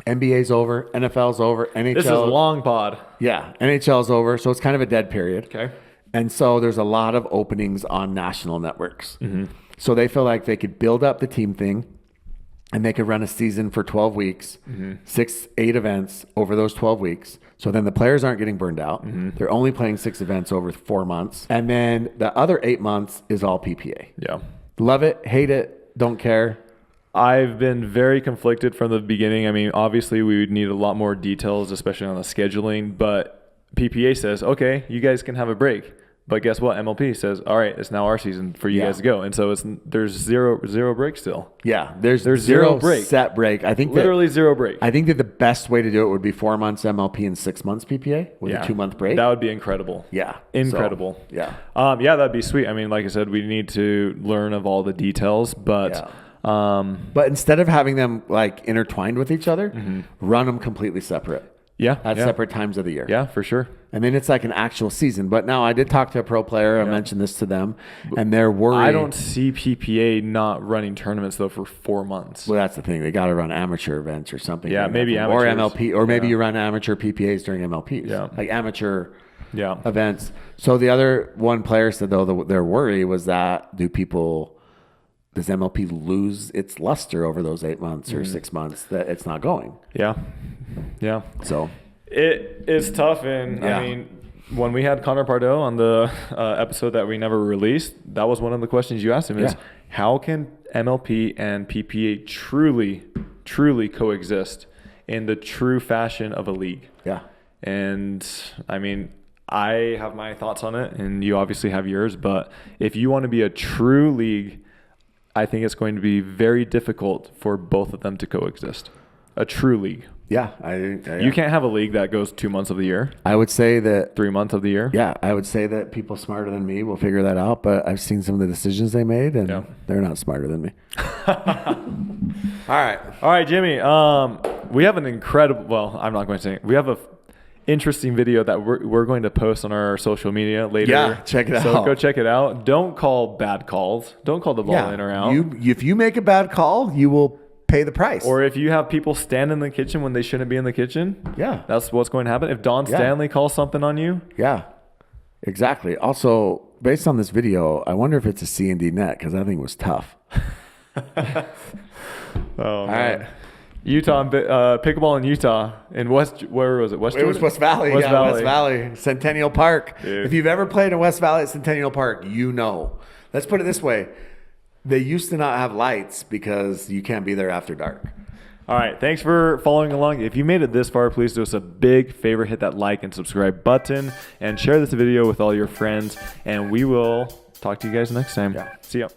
NBA's over, NFL's over, NHL. This is a long pod. Yeah, NHL's over, so it's kind of a dead period. Okay. And so there's a lot of openings on national networks. So they feel like they could build up the team thing and they could run a season for 12 weeks, 6-8 events over those 12 weeks. So then the players aren't getting burned out. They're only playing 6 events over 4 months. And then the other 8 months is all PPA. Yeah. Love it, hate it, don't care. I've been very conflicted from the beginning. I mean, obviously we would need a lot more details, especially on the scheduling, but PPA says, okay, you guys can have a break. But guess what? MLP says, all right, it's now our season for you guys to go. And so there's zero break still. Yeah, there's zero break. Set break. I think literally zero break. I think that the best way to do it would be 4 months MLP and 6 months PPA with a 2-month break. That would be incredible. Yeah. Incredible. So, yeah. That'd be sweet. I mean, like I said, we need to learn of all the details, but but instead of having them like intertwined with each other, run them completely separate. At separate times of the year. Yeah, for sure. And then it's like an actual season. But now I did talk to a pro player. I mentioned this to them, and they're worried. I don't see PPA not running tournaments though for 4 months. Well, that's the thing. They got to run amateur events or something. Yeah, maybe amateurs. Or MLP, or maybe Yeah. you run amateur PPAs during MLPs. Yeah. Like amateur events. So the other one player said though their worry was that does MLP lose its luster over those 8 months or 6 months that it's not going? Yeah. So it's tough, and I mean, when we had Connor Pardo on the episode that we never released, that was one of the questions you asked him: is how can MLP and PPA truly coexist in the true fashion of a league? Yeah. And I mean, I have my thoughts on it, and you obviously have yours. But if you want to be a true league, I think it's going to be very difficult for both of them to coexist. A true league. Yeah, You can't have a league that goes 2 months of the year, I would say that 3 months of the year. Yeah, I would say that people smarter than me will figure that out, but I've seen some of the decisions they made, and they're not smarter than me. All right, Jimmy. We have an incredible. Well, I'm not going to say it. We have a interesting video that we're going to post on our social media later. Yeah, check it out. So go check it out. Don't call bad calls. Don't call the ball in or out. If you make a bad call, you will pay the price. Or if you have people stand in the kitchen when they shouldn't be in the kitchen, that's what's going to happen. If Don Stanley calls something on you, exactly. Also, based on this video, I wonder if it's a C&D net because that thing was tough. All right. Utah, pickleball in Utah, in where was it? It was West Valley. West Valley. Centennial Park. Dude. If you've ever played in West Valley at Centennial Park, you know. Let's put it this way. They used to not have lights because you can't be there after dark. All right. Thanks for following along. If you made it this far, please do us a big favor. Hit that like and subscribe button and share this video with all your friends. And we will talk to you guys next time. Yeah. See ya.